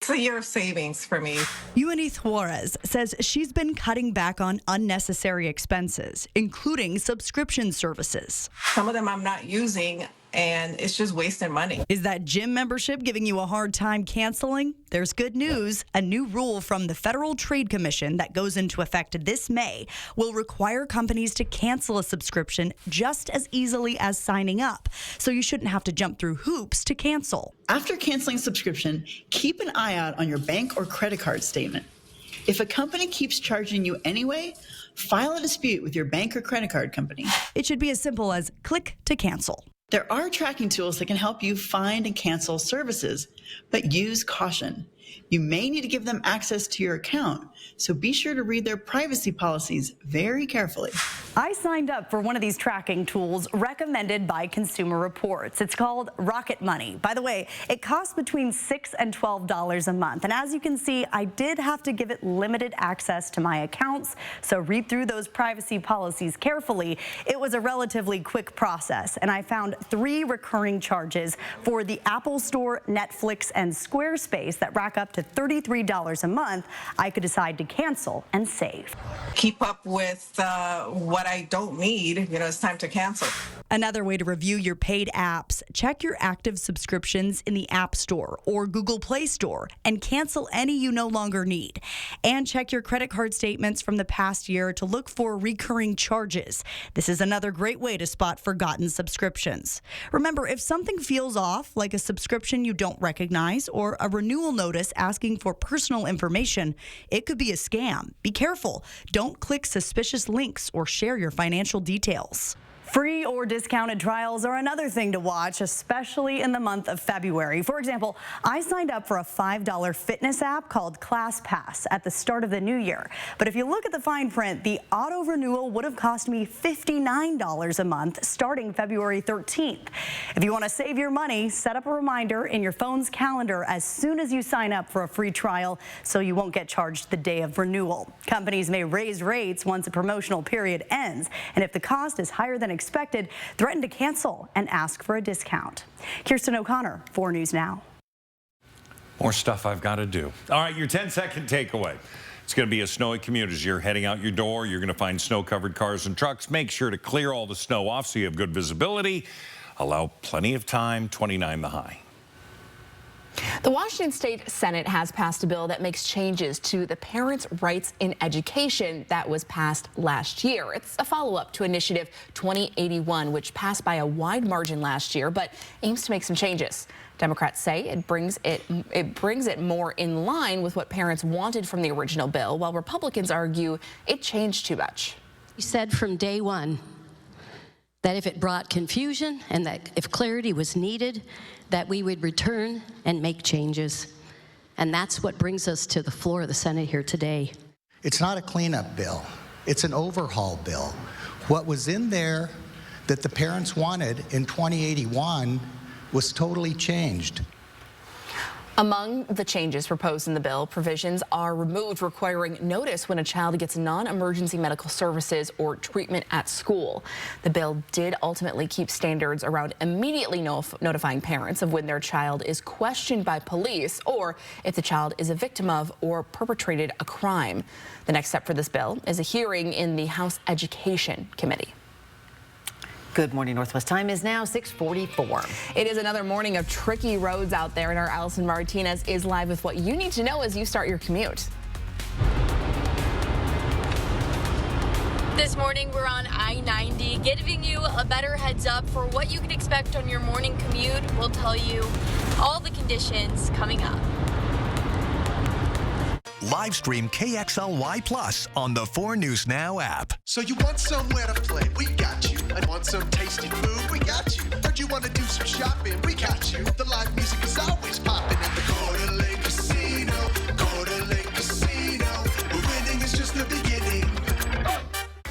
It's a year of savings for me. Eunice Juarez says she's been cutting back on unnecessary expenses, including subscription services. Some of them I'm not using, and it's just wasting money. Is that gym membership giving you a hard time canceling? There's good news. A new rule from the Federal Trade Commission that goes into effect this May will require companies to cancel a subscription just as easily as signing up. So you shouldn't have to jump through hoops to cancel. After canceling a subscription, keep an eye out on your bank or credit card statement. If a company keeps charging you anyway, file a dispute with your bank or credit card company. It should be as simple as click to cancel. There are tracking tools that can help you find and cancel services, but use caution. You may need to give them access to your account, so be sure to read their privacy policies very carefully. I signed up for one of these tracking tools recommended by Consumer Reports. It's called Rocket Money. By the way, it costs between $6 and $12 a month. And as you can see, I did have to give it limited access to my accounts, so read through those privacy policies carefully. It was a relatively quick process, and I found 3 recurring charges for the Apple Store, Netflix, and Squarespace that rack up to $33 a month. I could decide to cancel and save. Keep up with what I don't need. It's time to cancel. Another way to review your paid apps, check your active subscriptions in the App Store or Google Play Store and cancel any you no longer need. And check your credit card statements from the past year to look for recurring charges. This is another great way to spot forgotten subscriptions. Remember, if something feels off, like a subscription you don't recognize or a renewal notice asking for personal information, it could be a scam. Be careful. Don't click suspicious links or share your financial details. Free or discounted trials are another thing to watch, especially in the month of February. For example, I signed up for a $5 fitness app called ClassPass at the start of the new year. But if you look at the fine print, the auto renewal would have cost me $59 a month starting February 13th. If you want to save your money, set up a reminder in your phone's calendar as soon as you sign up for a free trial so you won't get charged the day of renewal. Companies may raise rates once a promotional period ends, and if the cost is higher than expected, threaten to cancel and ask for a discount. Kirsten O'Connor, 4 News Now. More stuff I've got to do. All right, your 10-second takeaway. It's going to be a snowy commute as you're heading out your door. You're going to find snow-covered cars and trucks. Make sure to clear all the snow off so you have good visibility. Allow plenty of time, 29 the high. The Washington State Senate has passed a bill that makes changes to the Parents' Rights in Education that was passed last year. It's a follow-up to Initiative 2081, which passed by a wide margin last year, but aims to make some changes. Democrats say it brings it more in line with what parents wanted from the original bill, while Republicans argue it changed too much. We said from day one that if it brought confusion and that if clarity was needed, that we would return and make changes. And that's what brings us to the floor of the Senate here today. It's not a cleanup bill. It's an overhaul bill. What was in there that the parents wanted in 2081 was totally changed. Among the changes proposed in the bill, provisions are removed requiring notice when a child gets non-emergency medical services or treatment at school. The bill did ultimately keep standards around immediately notifying parents of when their child is questioned by police or if the child is a victim of or perpetrated a crime. The next step for this bill is a hearing in the House Education Committee. Good morning, Northwest. Time is now 6:44. It is another morning of tricky roads out there, and our Allison Martinez is live with what you need to know as you start your commute. This morning, we're on I-90, giving you a better heads up for what you can expect on your morning commute. We'll tell you all the conditions coming up. Live stream KXLY Plus on the 4 News Now app. So you want somewhere to play? We got you. I want some tasty food? We got you. Heard you want to do some shopping? We got you. The live music is always popping at the Coeur d'Alene Casino. Coeur d'Alene Casino. Winning is just the beginning.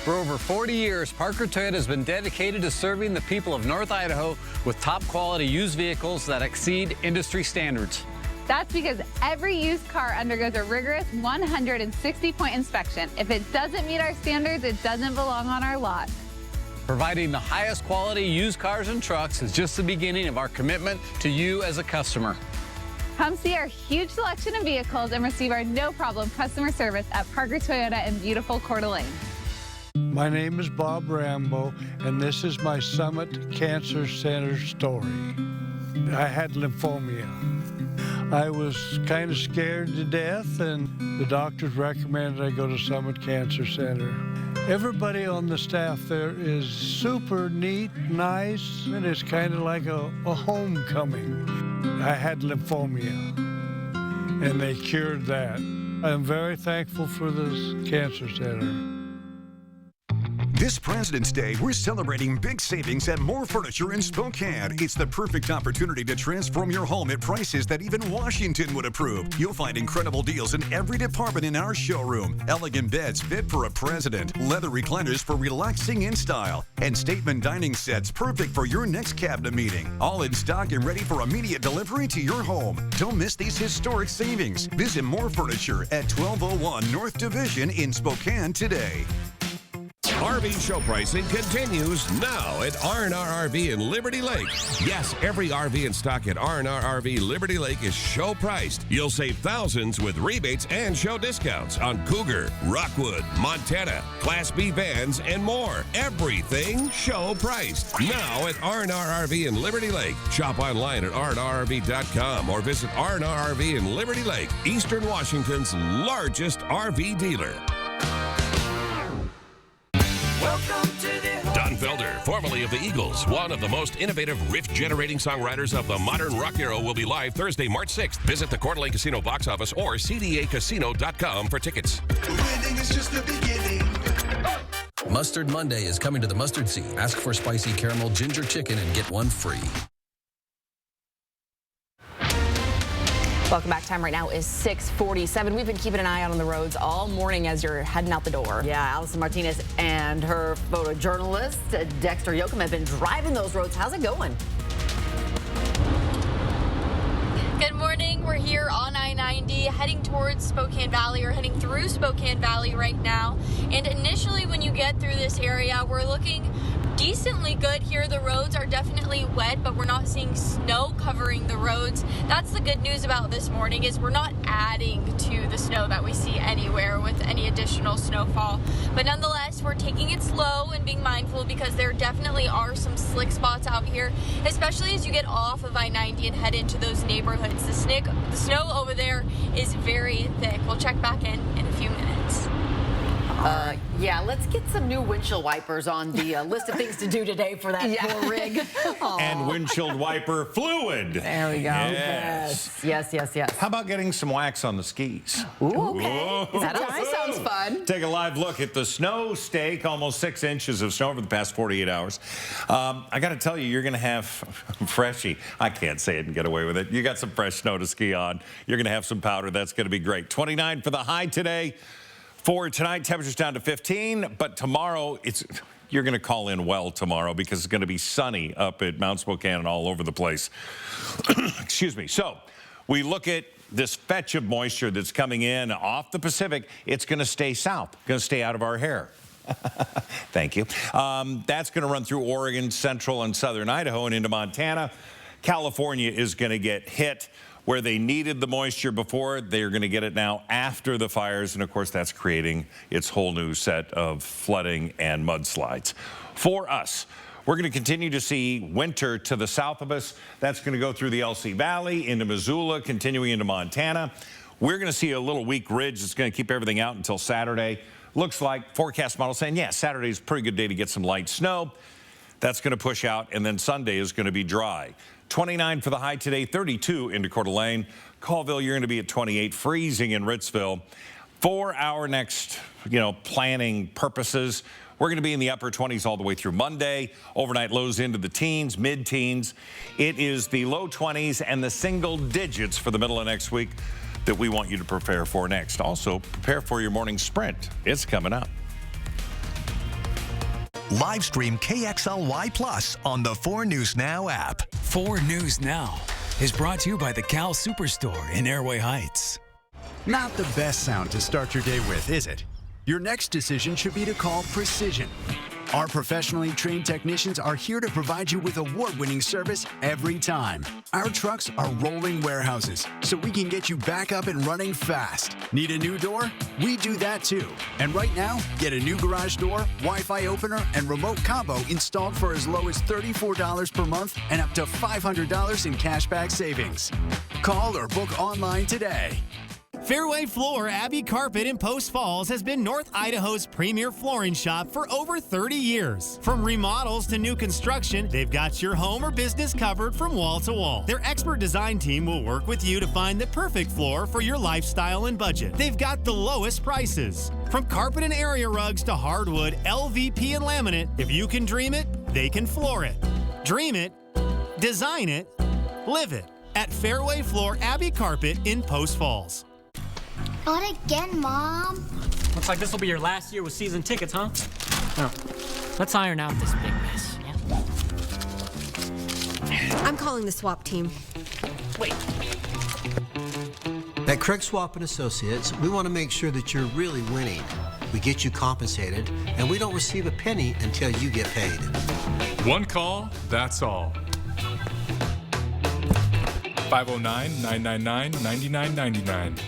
For over 40 years, Parker Toyota has been dedicated to serving the people of North Idaho with top quality used vehicles that exceed industry standards. That's because every used car undergoes a rigorous 160-point inspection. If it doesn't meet our standards, it doesn't belong on our lot. Providing the highest quality used cars and trucks is just the beginning of our commitment to you as a customer. Come see our huge selection of vehicles and receive our no-problem customer service at Parker Toyota in beautiful Coeur d'Alene. My name is Bob Rambo, and this is my Summit Cancer Center story. I had lymphoma. I was kind of scared to death, and the doctors recommended I go to Summit Cancer Center. Everybody on the staff there is super neat, nice, and it's kind of like a homecoming. I had lymphoma, and they cured that. I'm very thankful for this cancer center. This President's Day, we're celebrating big savings at More Furniture in Spokane. It's the perfect opportunity to transform your home at prices that even Washington would approve. You'll find incredible deals in every department in our showroom. Elegant beds fit for a president, leather recliners for relaxing in style, and statement dining sets perfect for your next cabinet meeting. All in stock and ready for immediate delivery to your home. Don't miss these historic savings. Visit More Furniture at 1201 North Division in Spokane today. RV show pricing continues now at R&R RV in Liberty Lake. Yes, every RV in stock at R&R RV Liberty Lake is show priced. You'll save thousands with rebates and show discounts on Cougar, Rockwood, Montana, Class B vans, and more. Everything show priced. Now at R&R RV in Liberty Lake. Shop online at rnrrv.com or visit R&R RV in Liberty Lake, Eastern Washington's largest RV dealer. Don Felder, formerly of the Eagles, one of the most innovative riff-generating songwriters of the modern rock era, will be live Thursday, March 6th. Visit the Coeur d'Alene Casino box office or cdacasino.com for tickets. Winning is just the beginning. Mustard Monday is coming to the Mustard Seed. Ask for spicy caramel ginger chicken and get one free. Welcome back. Time right now is 6:47. We've been keeping an eye out on the roads all morning as you're heading out the door. Yeah, Allison Martinez and her photojournalist, Dexter Yoakum, have been driving those roads. How's it going? Good morning. We're here on I-90 heading towards Spokane Valley, or heading through Spokane Valley right now. And initially when you get through this area, we're looking decently good here. The roads are definitely wet, but we're not seeing snow covering the roads. That's the good news about this morning, is we're not adding to the snow that we see anywhere with any additional snowfall. But nonetheless, we're taking it slow and being mindful because there definitely are some slick spots out here, especially as you get off of I-90 and head into those neighborhoods. The snow over there is very thick. We'll check back in a few minutes. Yeah, let's get some new windshield wipers on the list of things to do today for that poor rig. And windshield wiper fluid. There we go. Yes. How about getting some wax on the skis? Ooh, okay. That sounds fun. Take a live look at the snow stake. Almost 6 inches of snow over the past 48 hours. I got to tell you, you're going to have freshy. I can't say it and get away with it. You got some fresh snow to ski on. You're going to have some powder. That's going to be great. 29 for the high today. For tonight, temperatures down to 15, but tomorrow, you're going to call in well tomorrow because it's going to be sunny up at Mount Spokane and all over the place. Excuse me. So we look at this fetch of moisture that's coming in off the Pacific, it's going to stay south, going to stay out of our hair. Thank you. That's going to run through Oregon, central and southern Idaho and into Montana. California is going to get hit where they needed the moisture before. They're going to get it now after the fires. And of course, that's creating its whole new set of flooding and mudslides. For us, we're going to continue to see winter to the south of us. That's going to go through the LC Valley, into Missoula, continuing into Montana. We're going to see a little weak ridge that's going to keep everything out until Saturday. Looks like forecast model saying, yeah, Saturday is a pretty good day to get some light snow. That's going to push out, and then Sunday is going to be dry. 29 for the high today, 32 into Coeur d'Alene. Colville, you're going to be at 28, freezing in Ritzville. For our next, planning purposes, we're going to be in the upper 20s all the way through Monday. Overnight lows into the teens, mid-teens. It is the low 20s and the single digits for the middle of next week that we want you to prepare for next. Also, prepare for your morning sprint. It's coming up. Live stream KXLY Plus on the 4 News Now app. 4 News Now is brought to you by the Cal Superstore in Airway Heights. Not the best sound to start your day with, is it? Your next decision should be to call Precision. Our professionally trained technicians are here to provide you with award-winning service every time. Our trucks are rolling warehouses, so we can get you back up and running fast. Need a new door? We do that too. And right now, get a new garage door, Wi-Fi opener, and remote combo installed for as low as $34 per month and up to $500 in cashback savings. Call or book online today. Fairway Floor Abbey Carpet in Post Falls has been North Idaho's premier flooring shop for over 30 years. From remodels to new construction, they've got your home or business covered from wall to wall. Their expert design team will work with you to find the perfect floor for your lifestyle and budget. They've got the lowest prices. From carpet and area rugs to hardwood, LVP and laminate, if you can dream it, they can floor it. Dream it, design it, live it at Fairway Floor Abbey Carpet in Post Falls. Not again, Mom. Looks like this will be your last year with season tickets, huh? No. Let's iron out this big mess, yeah? I'm calling the swap team. Wait. At Craig Swap & Associates, we want to make sure that you're really winning. We get you compensated, and we don't receive a penny until you get paid. One call, that's all. 509-999-9999.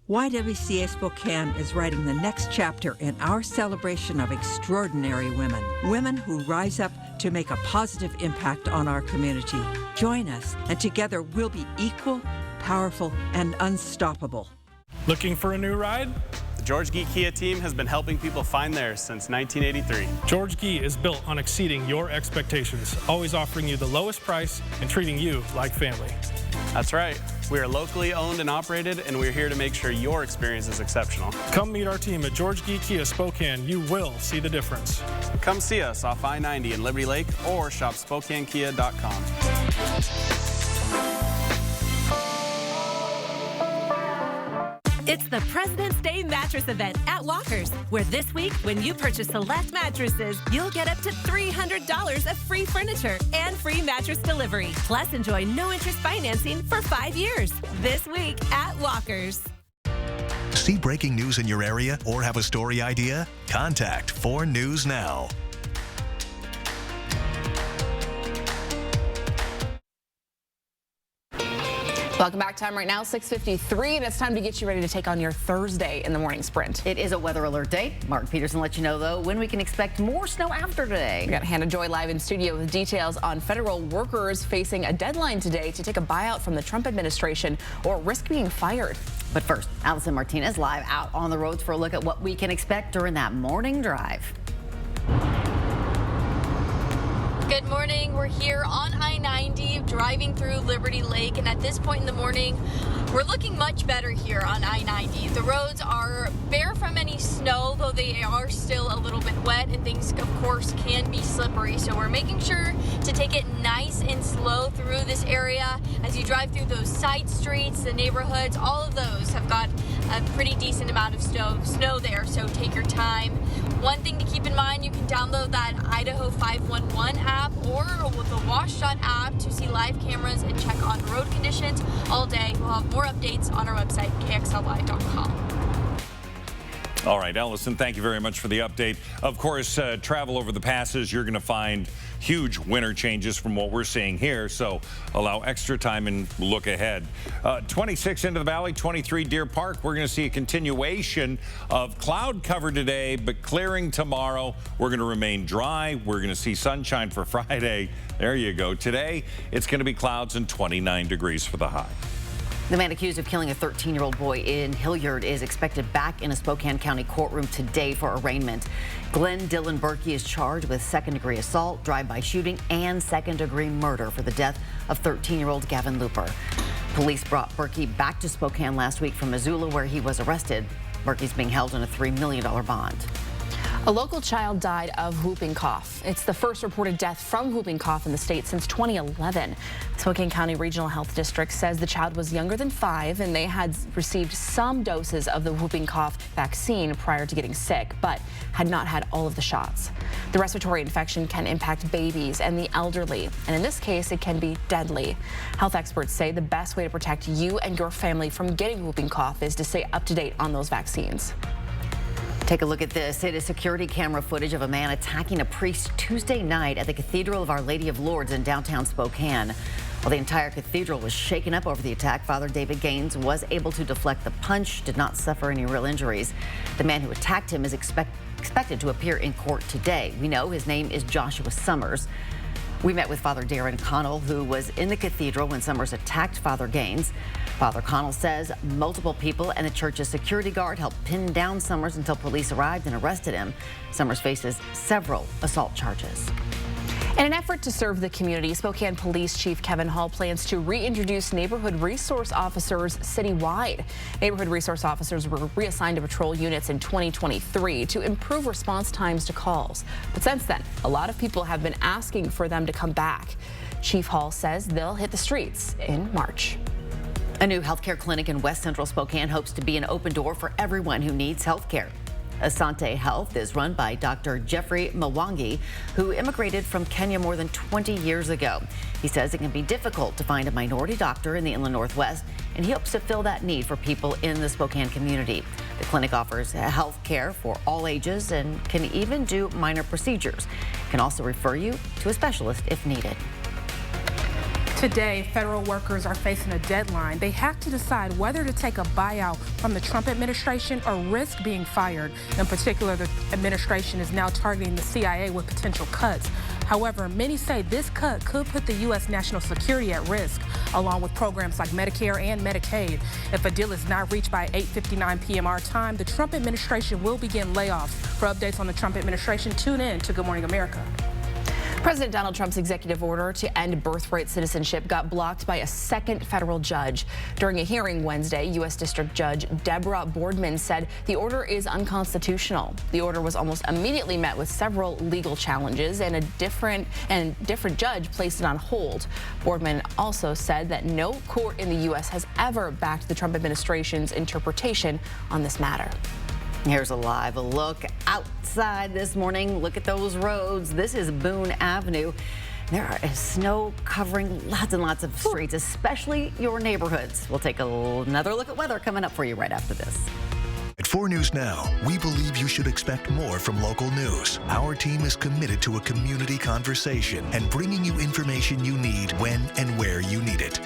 YWCA Spokane is writing the next chapter in our celebration of extraordinary women. Women who rise up to make a positive impact on our community. Join us, and together we'll be equal, powerful, and unstoppable. Looking for a new ride? The George Gee Kia team has been helping people find theirs since 1983. George Gee is built on exceeding your expectations, always offering you the lowest price and treating you like family. That's right. We are locally owned and operated, and we're here to make sure your experience is exceptional. Come meet our team at George Gee Kia Spokane. You will see the difference. Come see us off I-90 in Liberty Lake or shop SpokaneKia.com. It's the President's Day mattress event at Walker's, where this week, when you purchase select mattresses, you'll get up to $300 of free furniture and free mattress delivery. Plus, enjoy no-interest financing for 5 years. This week at Walker's. See breaking news in your area or have a story idea? Contact 4 News Now. Welcome back. Time right now, 6:53, and it's time to get you ready to take on your Thursday in the morning sprint. It is a weather alert day. Mark Peterson let you know, though, when we can expect more snow after today. We got Hannah Joy live in studio with details on federal workers facing a deadline today to take a buyout from the Trump administration or risk being fired. But first, Allison Martinez live out on the roads for a look at what we can expect during that morning drive. Good morning. We're here on I-90 driving through Liberty Lake, and at this point in the morning we're looking much better here on I-90. The roads are bare from any snow, though they are still a little bit wet, and things of course can be slippery, so we're making sure to take it nice and slow through this area. As you drive through those side streets, the neighborhoods, all of those have got a pretty decent amount of snow there, so take your time. One thing to keep in mind, you can download that Idaho 511 app app or the WashShot app to see live cameras and check on road conditions all day. We'll have more updates on our website, kxly.com. All right, Allison, thank you very much for the update. Of course, travel over the passes, you're going to find huge winter changes from what we're seeing here, so allow extra time and look ahead. 26 into the valley, 23 Deer Park. We're going to see a continuation of cloud cover today, but clearing tomorrow. We're going to remain dry. We're going to see sunshine for Friday. There you go. Today, it's going to be clouds and 29 degrees for the high. The man accused of killing a 13-year-old boy in Hilliard is expected back in a Spokane County courtroom today for arraignment. Glenn Dillon Berkey is charged with second-degree assault, drive-by shooting, and second-degree murder for the death of 13-year-old Gavin Looper. Police brought Berkey back to Spokane last week from Missoula, where he was arrested. Berkey's being held on a $3 million bond. A local child died of whooping cough. It's the first reported death from whooping cough in the state since 2011. Spokane County Regional Health District says the child was younger than 5 and they had received some doses of the whooping cough vaccine prior to getting sick, but had not had all of the shots. The respiratory infection can impact babies and the elderly, and in this case, it can be deadly. Health experts say the best way to protect you and your family from getting whooping cough is to stay up to date on those vaccines. Take a look at this. It is security camera footage of a man attacking a priest Tuesday night at the Cathedral of Our Lady of Lourdes in downtown Spokane. While the entire cathedral was shaken up over the attack, Father David Gaines was able to deflect the punch, did not suffer any real injuries. The man who attacked him is expected to appear in court today. We know his name is Joshua Summers. We met with Father Darren Connell, who was in the cathedral when Summers attacked Father Gaines. Father Connell says multiple people and the church's security guard helped pin down Summers until police arrived and arrested him. Summers faces several assault charges. In an effort to serve the community, Spokane Police Chief Kevin Hall plans to reintroduce neighborhood resource officers citywide. Neighborhood resource officers were reassigned to patrol units in 2023 to improve response times to calls. But since then, a lot of people have been asking for them to come back. Chief Hall says they'll hit the streets in March. A new healthcare clinic in West Central Spokane hopes to be an open door for everyone who needs healthcare. Asante Health is run by Dr. Jeffrey Mwangi, who immigrated from Kenya more than 20 years ago. He says it can be difficult to find a minority doctor in the Inland Northwest, and he hopes to fill that need for people in the Spokane community. The clinic offers health care for all ages and can even do minor procedures. It can also refer you to a specialist if needed. Today, federal workers are facing a deadline. They have to decide whether to take a buyout from the Trump administration or risk being fired. In particular, the administration is now targeting the CIA with potential cuts. However, many say this cut could put the U.S. national security at risk, along with programs like Medicare and Medicaid. If a deal is not reached by 8:59 p.m. our time, the Trump administration will begin layoffs. For updates on the Trump administration, tune in to Good Morning America. President Donald Trump's executive order to end birthright citizenship got blocked by a second federal judge. During a hearing Wednesday, U.S. District Judge Deborah Boardman said the order is unconstitutional. The order was almost immediately met with several legal challenges, and a different judge placed it on hold. Boardman also said that no court in the U.S. has ever backed the Trump administration's interpretation on this matter. Here's a live look outside this morning. Look at those roads. This is Boone Avenue. There is snow covering lots and lots of streets, especially your neighborhoods. We'll take another look at weather coming up for you right after this. At 4 News Now, we believe you should expect more from local news. Our team is committed to a community conversation and bringing you information you need when and where you need it.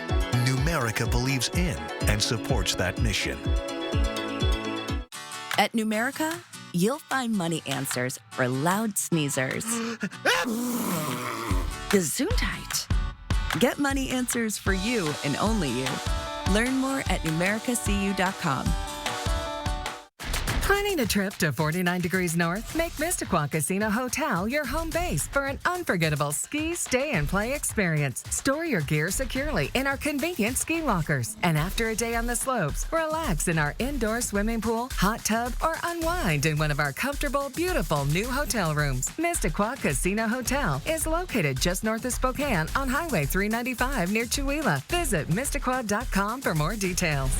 Numerica believes in and supports that mission. At Numerica, you'll find money answers for loud sneezers. Gesundheit. Get money answers for you and only you. Learn more at numericacu.com. Planning a trip to 49 degrees north? Make Mistaqua Casino Hotel your home base for an unforgettable ski, stay, and play experience. Store your gear securely in our convenient ski lockers. And after a day on the slopes, relax in our indoor swimming pool, hot tub, or unwind in one of our comfortable, beautiful new hotel rooms. Mistaqua Casino Hotel is located just north of Spokane on Highway 395 near Chewelah. Visit Mistaqua.com for more details.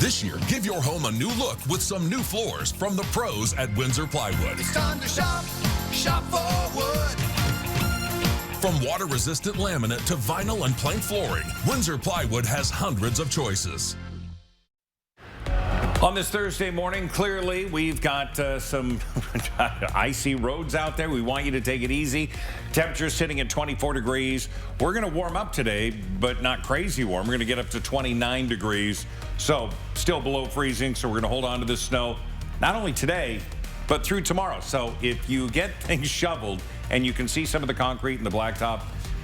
This year, give your home a new look with some new floors from the pros at Windsor Plywood. It's time to shop for wood. From water-resistant laminate to vinyl and plank flooring, Windsor Plywood has hundreds of choices. On this Thursday morning, clearly we've got some icy roads out there. We want you to take it easy. Temperature sitting at 24 degrees. We're going to warm up today, but not crazy warm. We're going to get up to 29 degrees. So still below freezing. So we're going to hold on to this snow, not only today, but through tomorrow. So if you get things shoveled and you can see some of the concrete and the blacktop,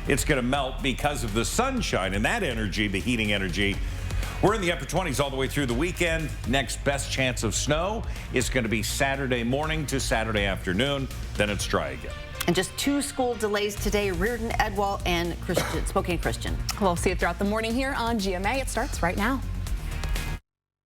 it's going to melt because of the sunshine and that energy, the heating energy. We're in the upper 20s all the way through the weekend. Next best chance of snow is going to be Saturday morning to Saturday afternoon. Then it's dry again. And just 2 school delays today, Reardon, Edwall, and Spokane Christian. We'll see it throughout the morning here on GMA. It starts right now.